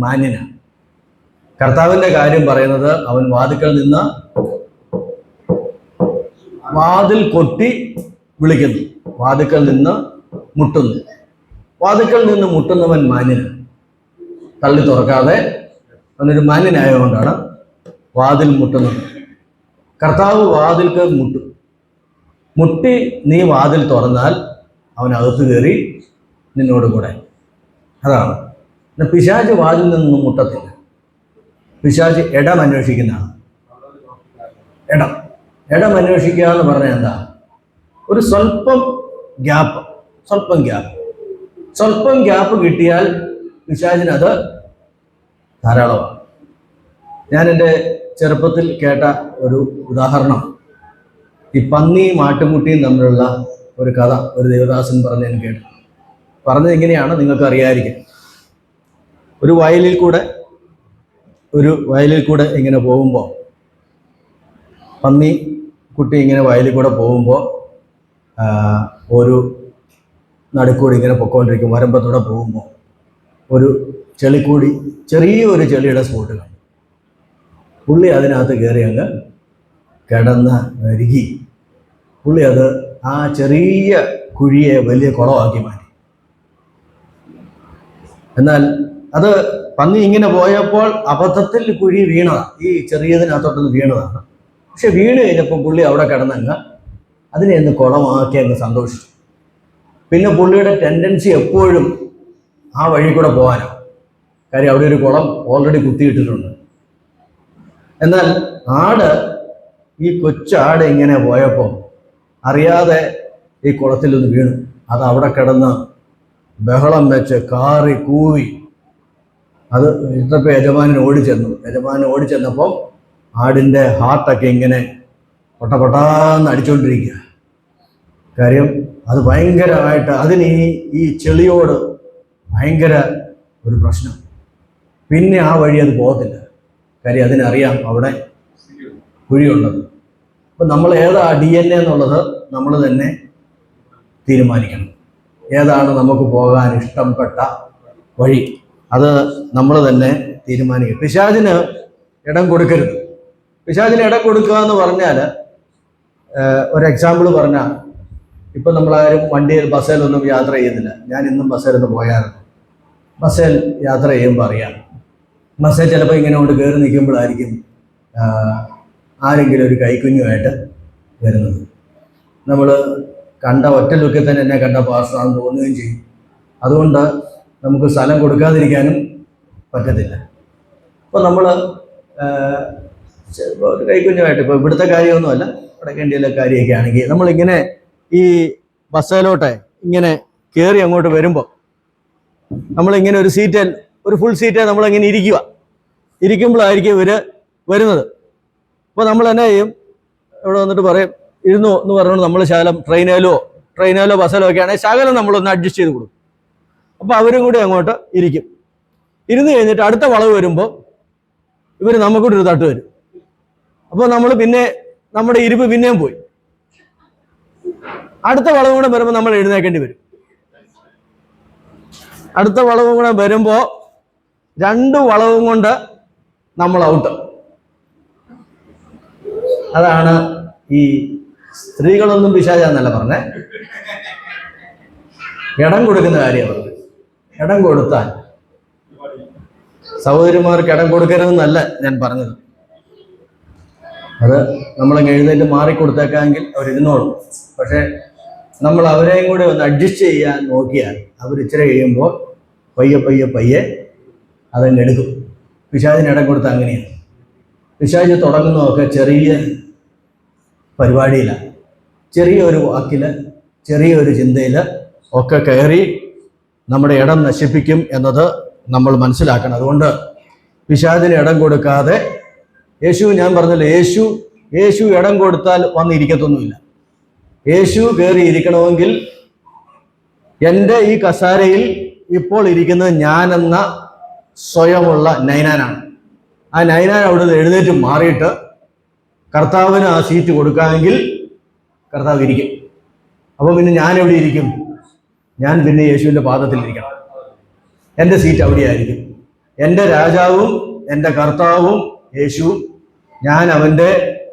മാന്യനാണ്. കർത്താവിൻ്റെ കാര്യം പറയുന്നത്, അവൻ വാതിൽ കൊട്ടി വിളിക്കുന്നു, വാതിക്കൽ നിന്ന് മുട്ടുന്നു. വാതിക്കൽ നിന്ന് മുട്ടുന്നവൻ മാന്യനാണ്. തള്ളി തുറക്കാതെ അവനൊരു മാന്യനായതുകൊണ്ടാണ് വാതിൽ മുട്ടുന്നത്. കർത്താവ് വാതിൽക്ക് മുട്ടി നീ വാതിൽ തുറന്നാൽ അവനകത്ത് കയറി നിന്നോട് കൂടെ. അതാണ്. പിശാച് വാതിൽ നിന്നും മുട്ടത്തില്ല. പിശാച് ഇടം അന്വേഷിക്കുന്നതാണ്. ഇടം അന്വേഷിക്കുക എന്ന് പറഞ്ഞാൽ എന്താ? ഒരു സ്വല്പം ഗ്യാപ്പ് കിട്ടിയാൽ പിശാചിനത് ധാരാളമാണ്. ഞാൻ എൻ്റെ ചെറുപ്പത്തിൽ കേട്ട ഒരു ഉദാഹരണം, ഈ പന്നിയും ആട്ടുംകുട്ടിയും തമ്മിലുള്ള ഒരു കഥ ഒരു ദേവദാസൻ പറഞ്ഞ് ഞാൻ കേട്ടു. പറഞ്ഞത് ഇങ്ങനെയാണ്, നിങ്ങൾക്ക് അറിയാതിരിക്കും. ഒരു വയലിൽ കൂടെ ഇങ്ങനെ പോകുമ്പോൾ, പന്നി കുട്ടി ഇങ്ങനെ വയലിൽ കൂടെ പോകുമ്പോൾ ഒരു നടുക്കൂടി ഇങ്ങനെ പൊക്കോണ്ടിരിക്കും. വരമ്പത്തൂടെ പോകുമ്പോൾ ഒരു ചെളിക്കൂടി, ചെറിയൊരു ചെളിയുടെ സ്പോട്ട് കാണും. പുള്ളി അതിനകത്ത് കയറി അങ്ങ് കിടന്ന് അരുകി പുള്ളി അത് ആ ചെറിയ കുഴിയെ വലിയ കുളമാക്കി മാറ്റി. എന്നാൽ അത് പന്നി ഇങ്ങനെ പോയപ്പോൾ അബദ്ധത്തിൽ കുഴി വീണതാണ്, ഈ ചെറിയതിനകത്തോട്ടൊന്ന് വീണതാണ്. പക്ഷെ വീണ് കഴിഞ്ഞപ്പോൾ പുള്ളി അവിടെ കിടന്നങ്ങ് അതിനെ ഒന്ന് കുളമാക്കി അങ്ങ് സന്തോഷിച്ചു. പിന്നെ പുള്ളിയുടെ ടെൻഡൻസി എപ്പോഴും ആ വഴി കൂടെ പോകാനാണ്. കാര്യം അവിടെ ഒരു കുളം ഓൾറെഡി കുത്തിയിട്ടിട്ടുണ്ട്. എന്നാൽ ഈ കൊച്ചാട് ഇങ്ങനെ പോയപ്പോൾ അറിയാതെ ഈ കുളത്തിലൊന്ന് വീണു. അത് അവിടെ കിടന്ന് ബഹളം വെച്ച് കാറി കൂവി. അത് ഇട്ടപ്പോൾ യജമാനൻ ഓടിച്ചെന്നപ്പോൾ ആടിൻ്റെ ഹാർട്ടൊക്കെ ഇങ്ങനെ പൊട്ടാന്ന് അടിച്ചുകൊണ്ടിരിക്കുക. കാര്യം അത് ഭയങ്കരമായിട്ട് അതിന് ഈ ചെളിയോട് ഭയങ്കര ഒരു പ്രശ്നം. പിന്നെ ആ വഴി അത് പോകത്തില്ല. കാര്യം അതിനറിയാം അവിടെ കുഴിയുള്ളത്. അപ്പം നമ്മൾ ഏതാ DNA എന്നുള്ളത് നമ്മൾ തന്നെ തീരുമാനിക്കണം. ഏതാണ് നമുക്ക് പോകാൻ ഇഷ്ടപ്പെട്ട വഴി, അത് നമ്മൾ തന്നെ തീരുമാനിക്കും. പിശാചിന് ഇടം കൊടുക്കരുത്. പിശാചിന് ഇടം കൊടുക്കുക എന്ന് പറഞ്ഞാൽ, ഒരു എക്സാമ്പിൾ പറഞ്ഞാൽ, ഇപ്പം നമ്മളാരും വണ്ടിയിൽ ബസ്സിലൊന്നും യാത്ര ചെയ്യുന്നില്ല. ഞാൻ ഇന്നും ബസ്സിലൊന്ന് പോയായിരുന്നു. ബസ്സിൽ യാത്ര ചെയ്യുമ്പോൾ അറിയാം, ബസ്സിൽ ചിലപ്പോൾ ഇങ്ങനെ കൊണ്ട് കയറി നിൽക്കുമ്പോഴായിരിക്കും ആരെങ്കിലും ഒരു കൈക്കുഞ്ഞുമായിട്ട് വരുന്നത്. നമ്മൾ കണ്ട ഒറ്റ ലുക്കിൽ തന്നെ എന്നെ കണ്ട പാസ്സാണെന്ന് തോന്നുകയും ചെയ്യും. അതുകൊണ്ട് നമുക്ക് സ്ഥലം കൊടുക്കാതിരിക്കാനും പറ്റത്തില്ല. അപ്പോൾ നമ്മൾ ഒരു കൈക്കുഞ്ഞുമായിട്ട്, ഇപ്പോൾ ഇവിടുത്തെ കാര്യമൊന്നുമല്ല, വടക്കേണ്ടിയിലെ കാര്യമൊക്കെ ആണെങ്കിൽ നമ്മളിങ്ങനെ ഈ ബസ്സിലോട്ടെ ഇങ്ങനെ കയറി അങ്ങോട്ട് വരുമ്പോൾ നമ്മളിങ്ങനെ ഒരു സീറ്റിൽ, ഒരു ഫുൾ സീറ്റിൽ നമ്മളിങ്ങനെ ഇരിക്കുമ്പോഴായിരിക്കും ഇവർ വരുന്നത്. അപ്പോൾ നമ്മൾ എന്നാ ചെയ്യും, ഇവിടെ വന്നിട്ട് പറയും ഇരുന്നു എന്ന് പറഞ്ഞുകൊണ്ട് നമ്മൾ ശകലം ട്രെയിനിലോ ബസ്സിലോ ഒക്കെ ആണെങ്കിൽ ശകലം നമ്മളൊന്ന് അഡ്ജസ്റ്റ് ചെയ്ത് കൊടുക്കും. അപ്പോൾ അവരും കൂടി അങ്ങോട്ട് ഇരിക്കും. ഇരുന്ന് കഴിഞ്ഞിട്ട് അടുത്ത വളവ് വരുമ്പോൾ ഇവർ നമുക്കൊരു തട്ട് വരും. അപ്പോൾ നമ്മൾ പിന്നെ നമ്മുടെ ഇരിപ്പ് പിന്നെയും പോയി. അടുത്ത വളവും കൂടെ വരുമ്പോൾ നമ്മൾ എഴുന്നേക്കേണ്ടി വരും. അടുത്ത വളവും കൂടെ വരുമ്പോൾ 2 വളവും കൊണ്ട് നമ്മൾ ഔട്ട്. അതാണ് ഈ സ്ത്രീകളൊന്നും പിശാചാന്നല്ല പറഞ്ഞേ, ഇടം കൊടുക്കുന്ന കാര്യം പറഞ്ഞത്. ഇടം കൊടുത്താൽ സഹോദരിമാർക്ക് ഇടം കൊടുക്കരുതെന്നല്ല ഞാൻ പറഞ്ഞത്. അത് നമ്മളങ്ങ് എഴുന്നേറ്റ് മാറിക്കൊടുത്തേക്കാമെങ്കിൽ അവരിരുന്നോളും. പക്ഷെ നമ്മൾ അവരെയും കൂടെ ഒന്ന് അഡ്ജസ്റ്റ് ചെയ്യാൻ നോക്കിയാൽ അവർ ഇച്ചിരി കഴിയുമ്പോൾ പയ്യെ അതങ്ങ് എടുക്കും. പിശാചിന് ഇടം കൊടുത്താൽ അങ്ങനെയാണ്. പിശാച് തുടങ്ങുന്നതൊക്കെ ചെറിയ പരിപാടിയിലാണ്, ചെറിയൊരു വാക്കിൽ, ചെറിയൊരു ചിന്തയിൽ ഒക്കെ കയറി നമ്മുടെ ഇടം നശിപ്പിക്കും എന്നത് നമ്മൾ മനസ്സിലാക്കണം. അതുകൊണ്ട് പിശാചിന് ഇടം കൊടുക്കാതെ, ഞാൻ പറഞ്ഞല്ലോ, യേശു ഇടം കൊടുത്താൽ വന്നിരിക്കത്തൊന്നുമില്ല. യേശു കയറി ഇരിക്കണമെങ്കിൽ എൻ്റെ ഈ കസാരയിൽ ഇപ്പോൾ ഇരിക്കുന്നത് ഞാനെന്ന സ്വയമുള്ള നൈനാനാണ്. ആ നൈനാൻ അവിടുന്ന് എഴുന്നേറ്റ് മാറിയിട്ട് കർത്താവിന് ആ സീറ്റ് കൊടുക്കാമെങ്കിൽ കർത്താവ് ഇരിക്കും. അപ്പോൾ പിന്നെ ഞാൻ എവിടെ ഇരിക്കും? ഞാൻ പിന്നെ യേശുവിൻ്റെ പാദത്തിലിരിക്കണം. എൻ്റെ സീറ്റ് അവിടെയായിരിക്കും. എൻ്റെ രാജാവും എൻ്റെ കർത്താവും യേശുവും, ഞാൻ അവൻ്റെ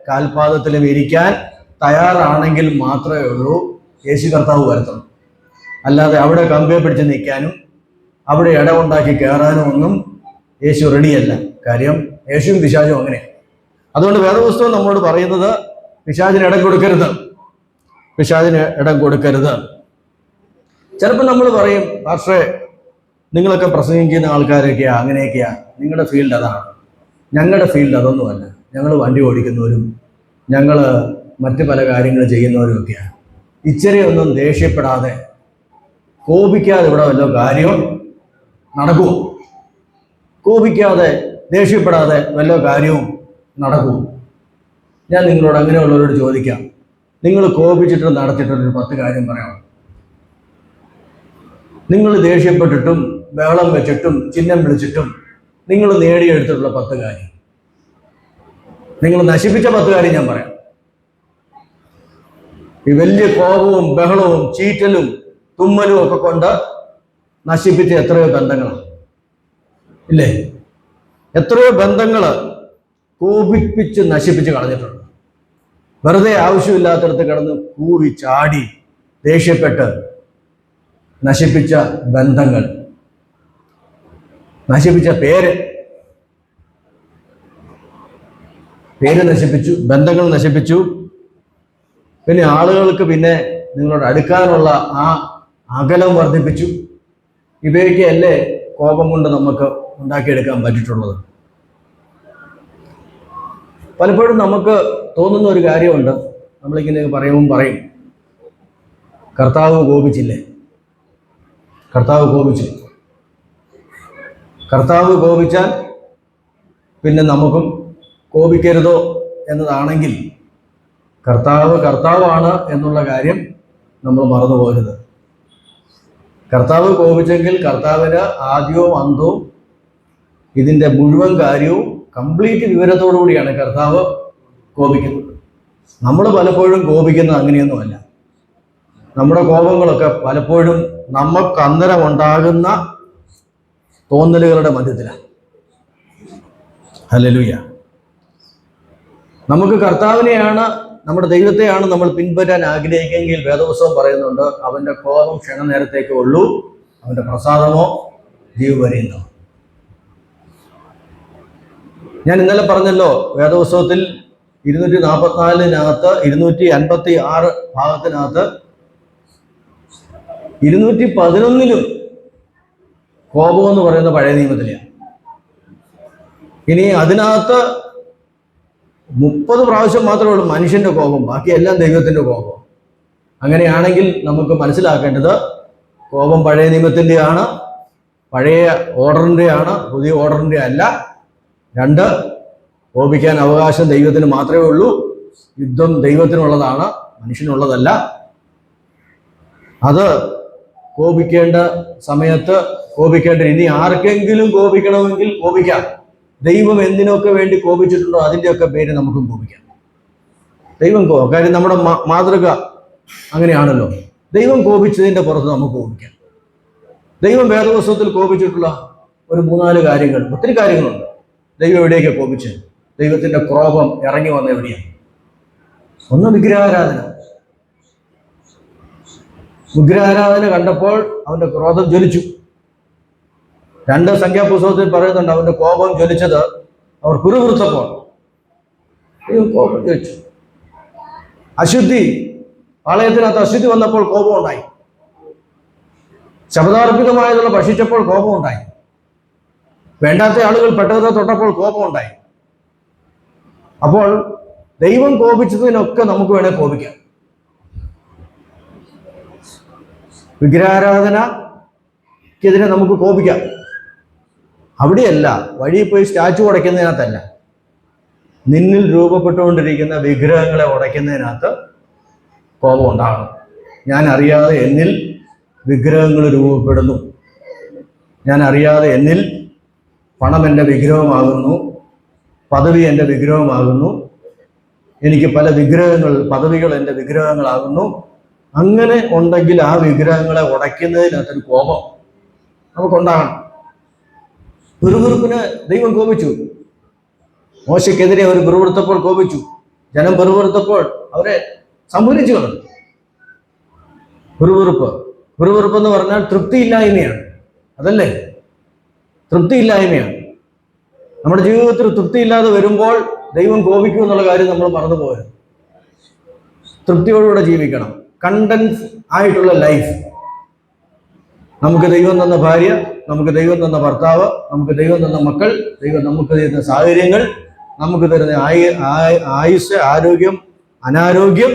കാൽപാദത്തിലും ഇരിക്കാൻ തയ്യാറാണെങ്കിൽ മാത്രമേ ഉള്ളൂ യേശു കർത്താവ് വരുത്തണം. അല്ലാതെ അവിടെ കമ്പിയെ പിടിച്ച് നിൽക്കാനും അവിടെ ഇടമുണ്ടാക്കി കയറാനും ഒന്നും യേശു റെഡിയല്ല. കാര്യം യേശുവും പിശാചും അങ്ങനെ. അതുകൊണ്ട് വേദപുസ്തകം നമ്മോട് പറയുന്നത് പിശാചിന് ഇടം കൊടുക്കരുത്, പിശാചിന് ഇടം കൊടുക്കരുത്. ചിലപ്പോൾ നമ്മൾ പറയും, പാസ്റ്ററെ നിങ്ങളൊക്കെ പ്രസംഗിക്കുന്ന ആൾക്കാരൊക്കെയാ അങ്ങനെയൊക്കെയാ, നിങ്ങളുടെ ഫീൽഡ് അതാണ്. ഞങ്ങളുടെ ഫീൽഡ് അതൊന്നുമല്ല. ഞങ്ങൾ വണ്ടി ഓടിക്കുന്നവരും ഞങ്ങൾ മറ്റ് പല കാര്യങ്ങൾ ചെയ്യുന്നവരും ഒക്കെയാണ്. ഇച്ചിരി ഒന്നും ദേഷ്യപ്പെടാതെ കോപിക്കാതെ ഇവിടെ വല്ല കാര്യം നടക്കുമോ? കോപിക്കാതെ ദേഷ്യപ്പെടാതെ വല്ല കാര്യവും നടക്കുമോ? ഞാൻ നിങ്ങളോട് അങ്ങനെയുള്ളവരോട് ചോദിക്കാം, നിങ്ങൾ കോപിച്ചിട്ട് നടത്തിയിട്ടൊരു 10 കാര്യം പറയാം. നിങ്ങൾ ദേഷ്യപ്പെട്ടിട്ടും ബഹളം വെച്ചിട്ടും ചിഹ്നം വിളിച്ചിട്ടും നിങ്ങൾ നേടിയെടുത്തിട്ടുള്ള 10 കാര്യം, നിങ്ങൾ നശിപ്പിച്ച 10 കാര്യം ഞാൻ പറയാം. ഈ വലിയ കോപവും ബഹളവും ചീറ്റലും തുമ്മലും ഒക്കെ കൊണ്ട് നശിപ്പിച്ച എത്രയോ ബന്ധങ്ങളാണ് ഇല്ലേ? എത്രയോ ബന്ധങ്ങൾ കോപിപ്പിച്ച് നശിപ്പിച്ച് കളഞ്ഞിട്ടുണ്ട്. വെറുതെ ആവശ്യമില്ലാത്തടത്ത് കിടന്ന് കൂവി ചാടി ദേഷ്യപ്പെട്ട് നശിപ്പിച്ച ബന്ധങ്ങൾ, നശിപ്പിച്ച പേര് നശിപ്പിച്ചു, ബന്ധങ്ങൾ നശിപ്പിച്ചു. പിന്നെ ആളുകൾക്ക് പിന്നെ നിങ്ങളോട് അടുക്കാനുള്ള ആ അകലം വർദ്ധിപ്പിച്ചു. ഇവയൊക്കെ അല്ലേ കോപം കൊണ്ട് നമുക്ക് ഉണ്ടാക്കിയെടുക്കാൻ പറ്റിയിട്ടുള്ളത്. പലപ്പോഴും നമുക്ക് തോന്നുന്ന ഒരു കാര്യമുണ്ട്, നമ്മളിങ്ങനെ പറയും, കർത്താവ് കോപിച്ചില്ലേ? കർത്താവ് കോപിച്ചു. കർത്താവ് കോപിച്ചാൽ പിന്നെ നമുക്കും കോപിക്കരുതോ എന്നതാണെങ്കിൽ കർത്താവാണ് എന്നുള്ള കാര്യം നമ്മൾ മറന്നു പോകരുത്. കർത്താവ് കോപിച്ചെങ്കിൽ കർത്താവിന് ആദ്യവും അന്തവും ഇതിൻ്റെ മുഴുവൻ കാര്യവും കംപ്ലീറ്റ് വിവരത്തോടു കൂടിയാണ് കർത്താവ് കോപിക്കുന്നത്. നമ്മൾ പലപ്പോഴും കോപിക്കുന്നത് അങ്ങനെയൊന്നുമല്ല. നമ്മുടെ കോപങ്ങളൊക്കെ പലപ്പോഴും നമുക്ക് അന്നേരം ഉണ്ടാകുന്ന തോന്നലുകളുടെ മധ്യത്തിലാണ്. ഹല്ലേലൂയ. നമുക്ക് കർത്താവിനെയാണ്, നമ്മുടെ ദൈവത്തെയാണ് നമ്മൾ പിൻപറ്റാൻ ആഗ്രഹിക്കുമെങ്കിൽ വേദപുസ്തകം പറയുന്നുണ്ട്, അവന്റെ കോപം ക്ഷണനേരത്തേക്കേ ഉള്ളൂ, അവന്റെ പ്രസാദമോ ജീവപര്യന്തം. ഞാൻ ഇന്നലെ പറഞ്ഞല്ലോ, വേദപുസ്തകത്തിൽ 244 256 ഭാഗത്തിനകത്ത് 211 കോപം എന്ന് പറയുന്ന പഴയ നിയമത്തിലാണ്. ഇനി അതിനകത്ത് 30 പ്രാവശ്യം മാത്രമേ ഉള്ളൂ മനുഷ്യന്റെ കോപം, ബാക്കിയെല്ലാം ദൈവത്തിന്റെ കോപം. അങ്ങനെയാണെങ്കിൽ നമുക്ക് മനസ്സിലാക്കേണ്ടത് കോപം പഴയ നിയമത്തിൻ്റെയാണ്, പഴയ ഓർഡറിൻ്റെയാണ്, പുതിയ ഓർഡറിൻ്റെ അല്ല. 2, കോപിക്കാൻ അവകാശം ദൈവത്തിന് മാത്രമേ ഉള്ളൂ. യുദ്ധം ദൈവത്തിനുള്ളതാണ്, മനുഷ്യനുള്ളതല്ല. അത് കോപിക്കേണ്ട സമയത്ത് കോപിക്കേണ്ട. ഇനി ആർക്കെങ്കിലും കോപിക്കണമെങ്കിൽ കോപിക്കാം. ദൈവം എന്തിനൊക്കെ വേണ്ടി കോപിച്ചിട്ടുണ്ടോ അതിൻ്റെയൊക്കെ പേര് നമുക്കും കോപിക്കാം. ദൈവം കാര്യം നമ്മുടെ മാതൃക അങ്ങനെയാണല്ലോ. ദൈവം കോപിച്ചതിൻ്റെ പുറത്ത് നമുക്ക് കോപിക്കാം. ദൈവം വേദപുസ്തകത്തിൽ കോപിച്ചിട്ടുള്ള ഒരു 3-4 കാര്യങ്ങൾ, ഒത്തിരി കാര്യങ്ങളുണ്ട്. ദൈവം എവിടെയൊക്കെ കോപിച്ച്, ദൈവത്തിന്റെ ക്രോധം ഇറങ്ങി വന്ന എവിടെയാണ്? ഒന്ന് വിഗ്രഹാരാധന. വിഗ്രഹാരാധന കണ്ടപ്പോൾ അവന്റെ ക്രോധം ജ്വലിച്ചു. 2 സംഖ്യാപുസ്തകത്തിൽ പറയുന്നുണ്ട്, അവന്റെ കോപം ജ്വലിച്ചത് അവർ പിറുപിറുത്തപ്പോൾ കോപം ജ്വലിച്ചു. അശുദ്ധി, പാളയത്തിനകത്ത് അശുദ്ധി വന്നപ്പോൾ കോപം ഉണ്ടായി. ശബദാർപ്പിതമായതുള്ള ഭക്ഷിച്ചപ്പോൾ കോപം ഉണ്ടായി. വേണ്ടാത്ത ആളുകൾ പെട്ടകത്തെ തൊട്ടപ്പോൾ കോപം ഉണ്ടായി. അപ്പോൾ ദൈവം കോപിച്ചതിനൊക്കെ നമുക്ക് വേണേൽ കോപിക്കാം. വിഗ്രഹാരാധനക്കെതിരെ നമുക്ക് കോപിക്കാം. അവിടെയല്ല, വഴിയിൽ പോയി സ്റ്റാച്ചു ഉടയ്ക്കുന്നതിനകത്തല്ല, നിന്നിൽ രൂപപ്പെട്ടുകൊണ്ടിരിക്കുന്ന വിഗ്രഹങ്ങളെ ഉടയ്ക്കുന്നതിനകത്ത് കോപം ഉണ്ടാകണം. ഞാൻ അറിയാതെ എന്നിൽ വിഗ്രഹങ്ങൾ രൂപപ്പെടുന്നു. ഞാൻ അറിയാതെ എന്നിൽ പണം എൻ്റെ വിഗ്രഹമാകുന്നു, പദവി എൻ്റെ വിഗ്രഹമാകുന്നു, എനിക്ക് പല വിഗ്രഹങ്ങൾ, പദവികൾ എൻ്റെ വിഗ്രഹങ്ങളാകുന്നു. അങ്ങനെ ഉണ്ടെങ്കിൽ ആ വിഗ്രഹങ്ങളെ ഉടയ്ക്കുന്നതിനകത്തൊരു കോപം നമുക്കുണ്ടാകണം. പിറുപിറുപ്പിന് ദൈവം കോപിച്ചു. മോശയ്ക്കെതിരെ അവർ പിറുപിറുത്തപ്പോൾ കോപിച്ചു. ജനം പിറുപിറുത്തപ്പോൾ അവരെ സംഹരിച്ചു കളഞ്ഞു. പിറുപിറുപ്പ് എന്ന് പറഞ്ഞാൽ തൃപ്തിയില്ലായ്മയാണ്. അതല്ലേ? തൃപ്തിയില്ലായ്മയാണ്. നമ്മുടെ ജീവിതത്തിൽ തൃപ്തിയില്ലാതെ വരുമ്പോൾ ദൈവം കോപിക്കും എന്നുള്ള കാര്യം നമ്മൾ മറന്നു പോകരുത്. തൃപ്തിയോടുകൂടെ ജീവിക്കണം. കണ്ടൻസ് ആയിട്ടുള്ള ലൈഫ്. നമുക്ക് ദൈവം തന്ന ഭാര്യ, നമുക്ക് ദൈവം തന്ന ഭർത്താവ്, നമുക്ക് ദൈവം തന്ന മക്കൾ, ദൈവം നമുക്ക് തരുന്ന സാഹചര്യങ്ങൾ, നമുക്ക് തരുന്ന ആയുസ്, ആരോഗ്യം, അനാരോഗ്യം,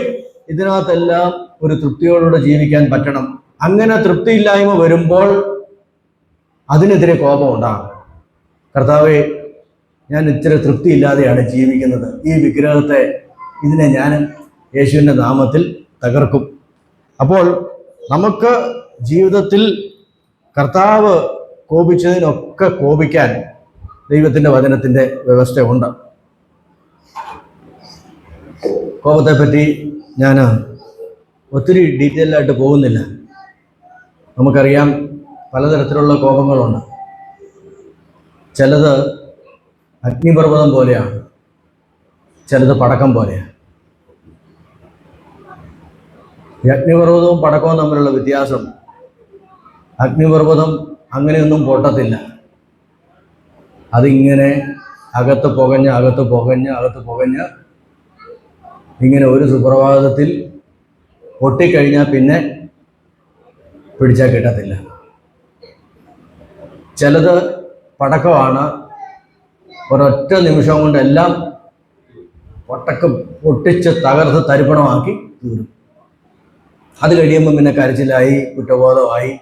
ഇതിനകത്തെല്ലാം ഒരു തൃപ്തിയോടുകൂടെ ജീവിക്കാൻ പറ്റണം. അങ്ങനെ തൃപ്തിയില്ലായ്മ വരുമ്പോൾ അതിനെതിരെ കോപം ഉണ്ടാകും. കർത്താവേ, ഞാൻ ഇത്തിരി തൃപ്തിയില്ലാതെയാണ് ജീവിക്കുന്നത്, ഈ വിഗ്രഹത്തെ, ഇതിനെ ഞാൻ യേശുവിൻ്റെ നാമത്തിൽ തകർക്കും. അപ്പോൾ നമുക്ക് ജീവിതത്തിൽ കർത്താവ് കോപിച്ചതിനൊക്കെ കോപിക്കാൻ ദൈവത്തിൻ്റെ വചനത്തിൻ്റെ വ്യവസ്ഥയുണ്ട്. കോപത്തെപ്പറ്റി ഞാൻ ഒത്തിരി ഡീറ്റെയിലായിട്ട് പോകുന്നില്ല. നമുക്കറിയാം, പലതരത്തിലുള്ള കോപങ്ങളുണ്ട്. ചിലത് അഗ്നിപർവ്വതം പോലെയാണ്, ചിലത് പടക്കം പോലെയാണ്. ഈ അഗ്നിപർവ്വതവും പടക്കവും തമ്മിലുള്ള വ്യത്യാസം, അഗ്നിപർവ്വതം അങ്ങനെയൊന്നും പൊട്ടത്തില്ല. അതിങ്ങനെ അകത്ത് പുകഞ്ഞ് ഇങ്ങനെ ഒരു സുപ്രഭാതത്തിൽ പൊട്ടിക്കഴിഞ്ഞാൽ പിന്നെ പിടിച്ചാൽ കിട്ടത്തില്ല. ചിലത് പടക്കമാണ്, ഒരൊറ്റ നിമിഷം കൊണ്ട് എല്ലാം പൊട്ടിച്ച് തകർത്ത് തരിപ്പണമാക്കി തീരും. അത് കഴിയുമ്പം പിന്നെ കരച്ചിലായി, കുറ്റബോധമായി,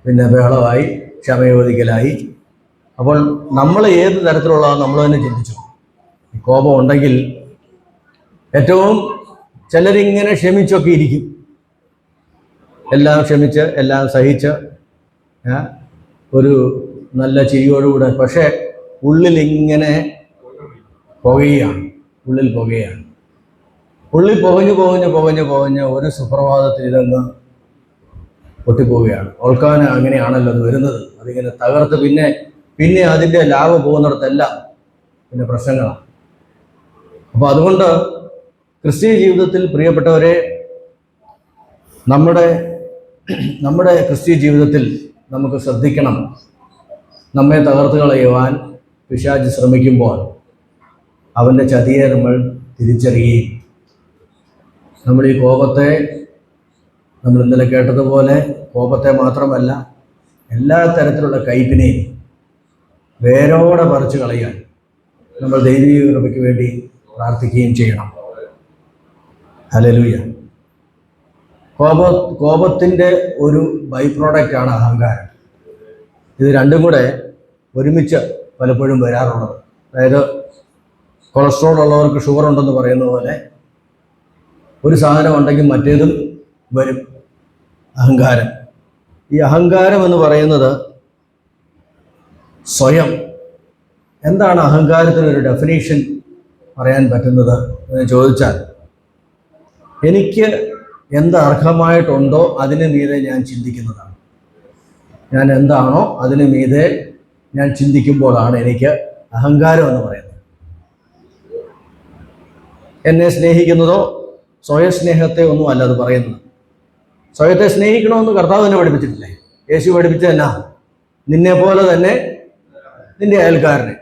പിന്നെ ബഹളമായി, ക്ഷമയോദിക്കലായി. അപ്പോൾ നമ്മൾ ഏത് തരത്തിലുള്ളതാണ് നമ്മൾ തന്നെ ചിന്തിച്ചു. കോപം ഉണ്ടെങ്കിൽ ഏറ്റവും ചിലരിങ്ങനെ ക്ഷമിച്ചൊക്കെ ഇരിക്കും, എല്ലാം ക്ഷമിച്ച് എല്ലാം സഹിച്ച് ഒരു നല്ല ചിരിയോടുകൂടെ, പക്ഷേ ഉള്ളിൽ ഇങ്ങനെ പുകയാണ്. ഉള്ളി പുകഞ്ഞ് ഒരു സുപ്രഭാതത്തിൽ ഇതങ്ങ് പൊട്ടിപ്പോവുകയാണ്. ഓൾക്കാന അങ്ങനെയാണല്ലോ അത് വരുന്നത്. അതിങ്ങനെ തകർത്ത് പിന്നെ അതിൻ്റെ ലാഭം പോകുന്നിടത്തെല്ലാം പിന്നെ പ്രശ്നങ്ങളാണ്. അപ്പോൾ അതുകൊണ്ട് ക്രിസ്തീയ ജീവിതത്തിൽ പ്രിയപ്പെട്ടവരെ, നമ്മുടെ ക്രിസ്തീയ ജീവിതത്തിൽ നമുക്ക് ശ്രദ്ധിക്കണം. നമ്മെ തകർത്ത് കളയുവാൻ പിശാച് ശ്രമിക്കുമ്പോൾ അവൻ്റെ ചതിയെ നമ്മൾ തിരിച്ചറിയുകയും നമ്മൾ ഈ കോപത്തെ, നമ്മൾ ഇന്നലെ കേട്ടതുപോലെ കോപത്തെ മാത്രമല്ല എല്ലാ തരത്തിലുള്ള കയ്പിനെയും വേരോടെ പറിച്ചു കളയാൻ നമ്മൾ ദൈവിക കൃപയ്ക്ക് വേണ്ടി പ്രാർത്ഥിക്കുകയും ചെയ്യണം. ഹല്ലേലൂയ. കോപത്തിൻ്റെ ഒരു ബൈ പ്രോഡക്റ്റാണ് അഹങ്കാരം. ഇത് രണ്ടും കൂടെ ഒരുമിച്ച് പലപ്പോഴും വരാറുള്ളത്. അതായത് കൊളസ്ട്രോൾ ഉള്ളവർക്ക് ഷുഗർ ഉണ്ടെന്ന് പറയുന്ന പോലെ ഒരു സാധനം ഉണ്ടെങ്കിൽ മറ്റേതും വരും. അഹങ്കാരം. ഈ അഹങ്കാരം എന്ന് പറയുന്നത് സ്വയം. എന്താണ് അഹങ്കാരത്തിനൊരു ഡെഫിനേഷൻ പറയാൻ പറ്റുന്നത് എന്ന് ചോദിച്ചാൽ, എനിക്ക് എന്ത് അർഹമായിട്ടുണ്ടോ അതിന് മീതെ ഞാൻ ചിന്തിക്കുന്നതാണ്. ഞാൻ എന്താണോ അതിന് മീതെ ഞാൻ ചിന്തിക്കുമ്പോഴാണ് എനിക്ക് അഹങ്കാരം എന്ന് പറയുന്നത്. എന്നെ സ്നേഹിക്കുന്നതോ സ്വയസ്നേഹത്തെ ഒന്നും അല്ല അത് പറയുന്നത്. സ്വയത്തെ സ്നേഹിക്കണമെന്ന് കർത്താവ് തന്നെ പഠിപ്പിച്ചിട്ടില്ലേ? യേശു പഠിപ്പിച്ചതല്ല, നിന്നെ പോലെ തന്നെ നിന്റെ അയൽക്കാരനെ.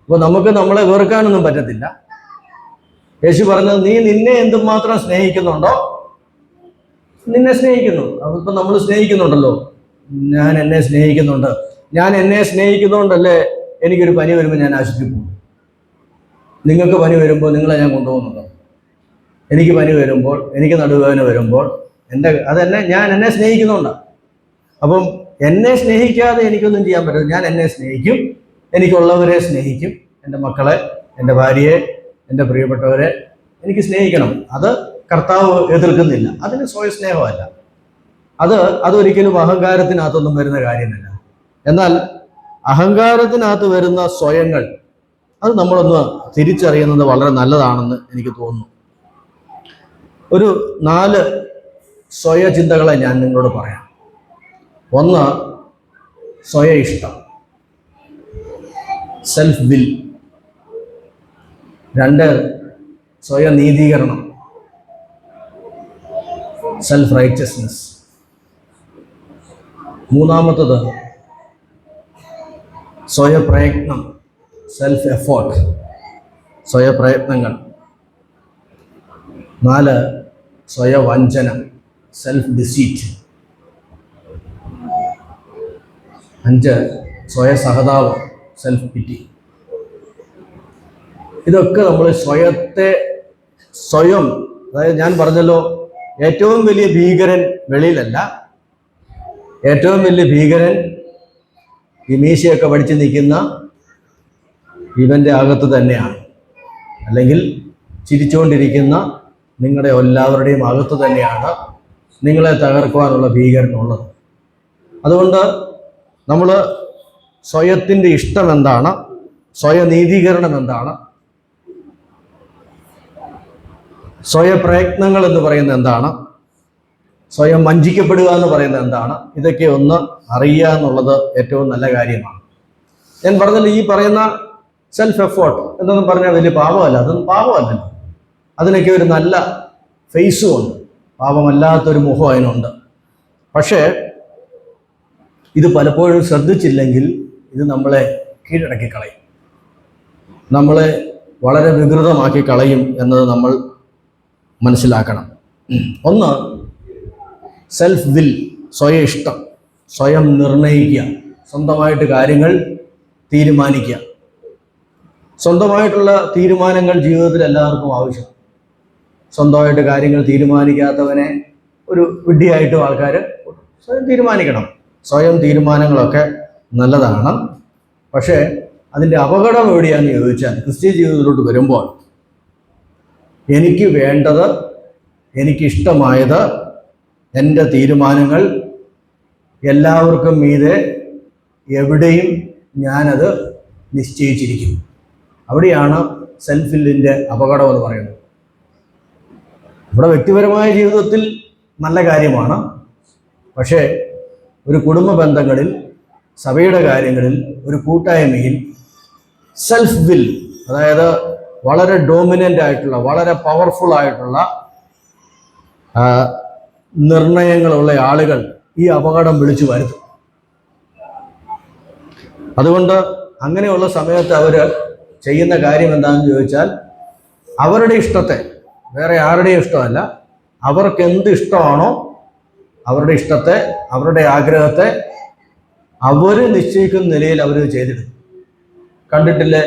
അപ്പോൾ നമുക്ക് നമ്മളെ വെറുക്കാനൊന്നും പറ്റത്തില്ല. യേശു പറഞ്ഞത്, നീ നിന്നെ എന്തുമാത്രം സ്നേഹിക്കുന്നുണ്ടോ നിന്നെ സ്നേഹിക്കുന്നു. അതിപ്പോൾ നമ്മൾ സ്നേഹിക്കുന്നുണ്ടല്ലോ. ഞാൻ എന്നെ സ്നേഹിക്കുന്നുണ്ട്. ഞാൻ എന്നെ സ്നേഹിക്കുന്നതുകൊണ്ടല്ലേ എനിക്കൊരു പനി വരുമ്പോൾ ഞാൻ ആശുപത്രിയിൽ പോകും. നിങ്ങൾക്ക് പനി വരുമ്പോൾ നിങ്ങളെ ഞാൻ കൊണ്ടുപോകുന്നുണ്ടോ? എനിക്ക് പനി വരുമ്പോൾ, എനിക്ക് നടുവേദന വരുമ്പോൾ ഞാൻ എന്നെ സ്നേഹിക്കുന്നുണ്ടാണ്. അപ്പം എന്നെ സ്നേഹിക്കാതെ എനിക്കൊന്നും ചെയ്യാൻ പറ്റില്ല. ഞാൻ എന്നെ സ്നേഹിക്കും, എനിക്കുള്ളവരെ സ്നേഹിക്കും. എൻ്റെ മക്കളെ, എൻ്റെ ഭാര്യയെ, എൻ്റെ പ്രിയപ്പെട്ടവരെ എനിക്ക് സ്നേഹിക്കണം. അത് കർത്താവ് എതിർക്കുന്നില്ല. അതിന് സ്വയസ്നേഹമല്ല. അതൊരിക്കലും അഹങ്കാരത്തിനകത്തൊന്നും വരുന്ന കാര്യമല്ല. എന്നാൽ അഹങ്കാരത്തിനകത്ത് വരുന്ന സ്വയങ്ങൾ, അത് നമ്മളൊന്ന് തിരിച്ചറിയുന്നത് വളരെ നല്ലതാണെന്ന് എനിക്ക് തോന്നുന്നു. ഒരു 4 സ്വയചിന്തകളെ ഞാൻ നിങ്ങളോട് പറയാം. 1, സ്വയ ഇഷ്ടം, സെൽഫ് വിൽ. 2, സ്വയനീതീകരണം, സെൽഫ് റൈറ്റസ്നെസ്. 3, സ്വയപ്രയത്നം, സെൽഫ് എഫോർട്ട്, സ്വയപ്രയത്നങ്ങൾ. 4, സ്വയവഞ്ചന, സെൽഫ് ഡിസീറ്റ്. 5, സ്വയസഹതാപം, സെൽഫ് പിറ്റി. ഇതൊക്കെ നമ്മൾ സ്വയം, അതായത് ഞാൻ പറഞ്ഞല്ലോ, ഏറ്റവും വലിയ ഭീകരൻ വെളിയിലല്ല. ഏറ്റവും വലിയ ഭീകരൻ ഈ മീശയൊക്കെ പഠിച്ച് നിൽക്കുന്ന ഇവൻ്റെ അകത്ത് തന്നെയാണ്. അല്ലെങ്കിൽ ചിരിച്ചുകൊണ്ടിരിക്കുന്ന നിങ്ങളുടെ എല്ലാവരുടെയും അകത്ത് തന്നെയാണ് നിങ്ങളെ തകർക്കുവാനുള്ള ഭീകരനുള്ളത്. അതുകൊണ്ട് നമ്മൾ സ്വയത്തിൻ്റെ ഇഷ്ടം എന്താണ്, സ്വയനീതീകരണം എന്താണ്, സ്വയപ്രയത്നങ്ങൾ എന്ന് പറയുന്നത് എന്താണ്, സ്വയം വഞ്ചിക്കപ്പെടുക എന്ന് പറയുന്നത് എന്താണ്, ഇതൊക്കെ ഒന്ന് അറിയുക എന്നുള്ളത് ഏറ്റവും നല്ല കാര്യമാണ്. ഞാൻ പറഞ്ഞല്ലോ, ഈ പറയുന്ന സെൽഫ് എഫോർട്ട് എന്നൊന്നും പറഞ്ഞാൽ വലിയ പാപമല്ല. അതൊന്നും പാപമല്ലല്ലോ. അതിനൊക്കെ ഒരു നല്ല ഫേസും ഉണ്ട്, പാപമല്ലാത്തൊരു മുഖം അതിനുണ്ട്. പക്ഷേ ഇത് പലപ്പോഴും ശ്രദ്ധിച്ചില്ലെങ്കിൽ ഇത് നമ്മളെ കീഴടക്കി കളയും, നമ്മളെ വളരെ വികൃതമാക്കി കളയും എന്നത് നമ്മൾ മനസ്സിലാക്കണം. 1, സെൽഫ് വിൽ, സ്വയ ഇഷ്ടം, സ്വയം നിർണയിക്കുക, സ്വന്തമായിട്ട് കാര്യങ്ങൾ തീരുമാനിക്കുക. സ്വന്തമായിട്ടുള്ള തീരുമാനങ്ങൾ ജീവിതത്തിൽ എല്ലാവർക്കും ആവശ്യം. സ്വന്തമായിട്ട് കാര്യങ്ങൾ തീരുമാനിക്കാത്തവനെ ഒരു വിഡ്ഢിയായിട്ടും ആൾക്കാർ സ്വയം തീരുമാനിക്കണം. സ്വയം തീരുമാനങ്ങളൊക്കെ നല്ലതാണ്. പക്ഷേ അതിൻ്റെ അപകടം എവിടെയാണെന്ന് ചോദിച്ചാൽ, ക്രിസ്ത്യ ജീവിതത്തിലോട്ട് വരുമ്പോൾ എനിക്ക് വേണ്ടത്, എനിക്കിഷ്ടമായത്, എൻ്റെ തീരുമാനങ്ങൾ എല്ലാവർക്കും മീതെ എവിടെയും ഞാനത് നിശ്ചയിച്ചിരിക്കും. അവിടെയാണ് സെൽഫ് വില്ലിൻ്റെ അപകടം എന്ന് പറയുന്നത്. നമ്മുടെ വ്യക്തിപരമായ ജീവിതത്തിൽ നല്ല കാര്യമാണ്. പക്ഷേ ഒരു കുടുംബ ബന്ധങ്ങളിൽ, സഭയുടെ കാര്യങ്ങളിൽ, ഒരു കൂട്ടായ്മയിൽ സെൽഫ് വിൽ, അതായത് വളരെ ഡോമിനൻ്റ് ആയിട്ടുള്ള, വളരെ പവർഫുൾ ആയിട്ടുള്ള നിർണയങ്ങളുള്ള ആളുകൾ ഈ അപകടം വിളിച്ചു വരുത്തും. അതുകൊണ്ട് അങ്ങനെയുള്ള സമയത്ത് അവർ ചെയ്യുന്ന കാര്യം എന്താണെന്ന് ചോദിച്ചാൽ, അവരുടെ ഇഷ്ടത്തെ, വേറെ ആരുടെയും ഇഷ്ടമല്ല, അവർക്ക് എന്ത് ഇഷ്ടമാണോ അവരുടെ ഇഷ്ടത്തെ, അവരുടെ ആഗ്രഹത്തെ അവർ നിശ്ചയിക്കുന്ന നിലയിൽ അവർ ചെയ്തിടും. കണ്ടിട്ടില്ലേ,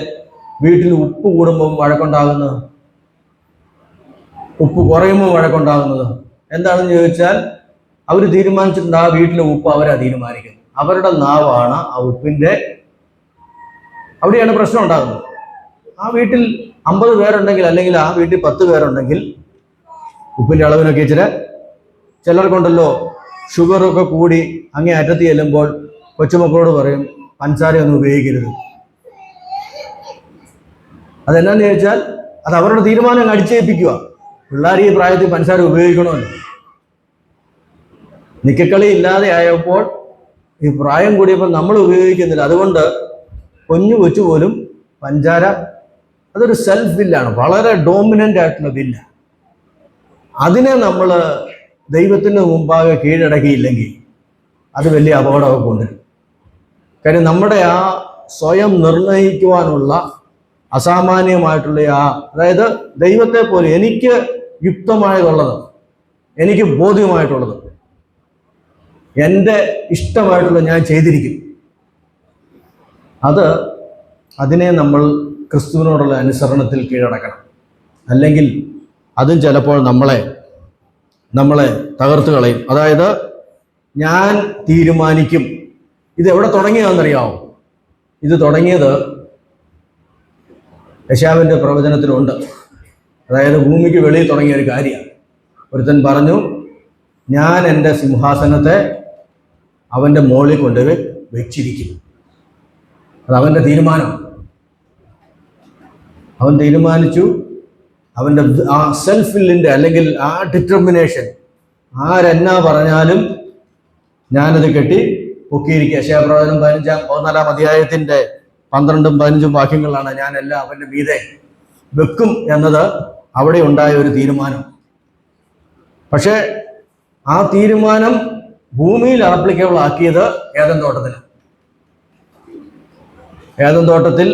വീട്ടിൽ ഉപ്പ് കൂടുമ്പോൾ വഴക്കുണ്ടാകുന്നത്, ഉപ്പ് കുറയുമ്പോൾ വഴക്കുണ്ടാകുന്നത് എന്താണെന്ന് ചോദിച്ചാൽ, അവർ തീരുമാനിച്ചിട്ടുണ്ട് ആ വീട്ടിലെ ഉപ്പ് അവരാ തീരുമാനിക്കുന്നത്. അവരുടെ നാവാണ് ആ ഉപ്പിൻ്റെ, അവിടെയാണ് പ്രശ്നം ഉണ്ടാകുന്നത്. ആ വീട്ടിൽ 50 പേരുണ്ടെങ്കിൽ, അല്ലെങ്കിൽ ആ വീട്ടിൽ 10 പേരുണ്ടെങ്കിൽ, ഉപ്പിൻ്റെ അളവിനൊക്കെ ഇച്ചിരി ചിലർക്കുണ്ടല്ലോ ഷുഗറൊക്കെ കൂടി അങ്ങേ അറ്റത്ത് ചെല്ലുമ്പോൾ കൊച്ചുമക്കളോട് പറയും പഞ്ചസാരയൊന്നും ഉപയോഗിക്കരുത്. അതെന്നാന്ന് ചോദിച്ചാൽ അത് അവരുടെ തീരുമാനം അടിച്ചേൽപ്പിക്കുക. പിള്ളേർ ഈ പ്രായത്തിൽ പഞ്ചസാര ഉപയോഗിക്കണമല്ലോ. നിക്കക്കളി ഇല്ലാതെ ആയപ്പോൾ ഈ പ്രായം കൂടിയപ്പോൾ നമ്മൾ ഉപയോഗിക്കുന്നില്ല. അതുകൊണ്ട് കൊച്ചു പോലും പഞ്ചാര, അതൊരു സെൽഫ് വില്ലാണ്, വളരെ ഡോമിനൻ്റ് ആയിട്ടുള്ള വില്ല. അതിനെ നമ്മൾ ദൈവത്തിന് മുമ്പാകെ കീഴടക്കിയില്ലെങ്കിൽ അത് വലിയ അപകടമൊക്കെ കൊണ്ടുവരും. കാര്യം നമ്മുടെ ആ സ്വയം നിർണയിക്കുവാനുള്ള അസാമാന്യമായിട്ടുള്ള അതായത് ദൈവത്തെ പോലെ എനിക്ക് യുക്തമായതുള്ളത്, എനിക്ക് ബോധ്യമായിട്ടുള്ളത്, എൻ്റെ ഇഷ്ടമായിട്ടുള്ള ഞാൻ ചെയ്തിരിക്കും. അതിനെ നമ്മൾ ക്രിസ്തുവിനോടുള്ള അനുസരണത്തിൽ കീഴടക്കണം. അല്ലെങ്കിൽ അതും ചിലപ്പോൾ നമ്മളെ തകർത്ത് കളയും. അതായത് ഞാൻ തീരുമാനിക്കും. ഇത് എവിടെ തുടങ്ങിയതെന്നറിയാമോ? ഇത് തുടങ്ങിയത് യെശയ്യാവിൻ്റെ പ്രവചനത്തിലുണ്ട്. അതായത് ഭൂമിക്ക് വെളിയിൽ തുടങ്ങിയ ഒരു കാര്യമാണ്. ഒരുത്തൻ പറഞ്ഞു, ഞാൻ എൻ്റെ സിംഹാസനത്തെ അവൻ്റെ മുകളിൽ കൊണ്ടുപോയി വെച്ചിരിക്കും. അത് അവൻ്റെ തീരുമാനം. അവൻ തീരുമാനിച്ചു. അവൻ്റെ ആ സെൽഫ് വില്ലിൻ്റെ, അല്ലെങ്കിൽ ആ ഡിറ്റർമിനേഷൻ, ആരെന്നാ പറഞ്ഞാലും ഞാനത് കെട്ടി പൊക്കിയിരിക്കുക. യെശയ്യാപ്രവചനം 14-ാം അധ്യായത്തിൻ്റെ 12-ഉം 15-ഉം വാക്യങ്ങളാണ്. ഞാനെല്ലാം അവൻ്റെ മീതെ വെക്കും എന്നത് അവിടെ ഉണ്ടായ ഒരു തീരുമാനം. പക്ഷേ ആ തീരുമാനം ഭൂമിയിൽ ആപ്ലിക്കബിൾ ആക്കിയത് ഏദൻ തോട്ടത്തിൽ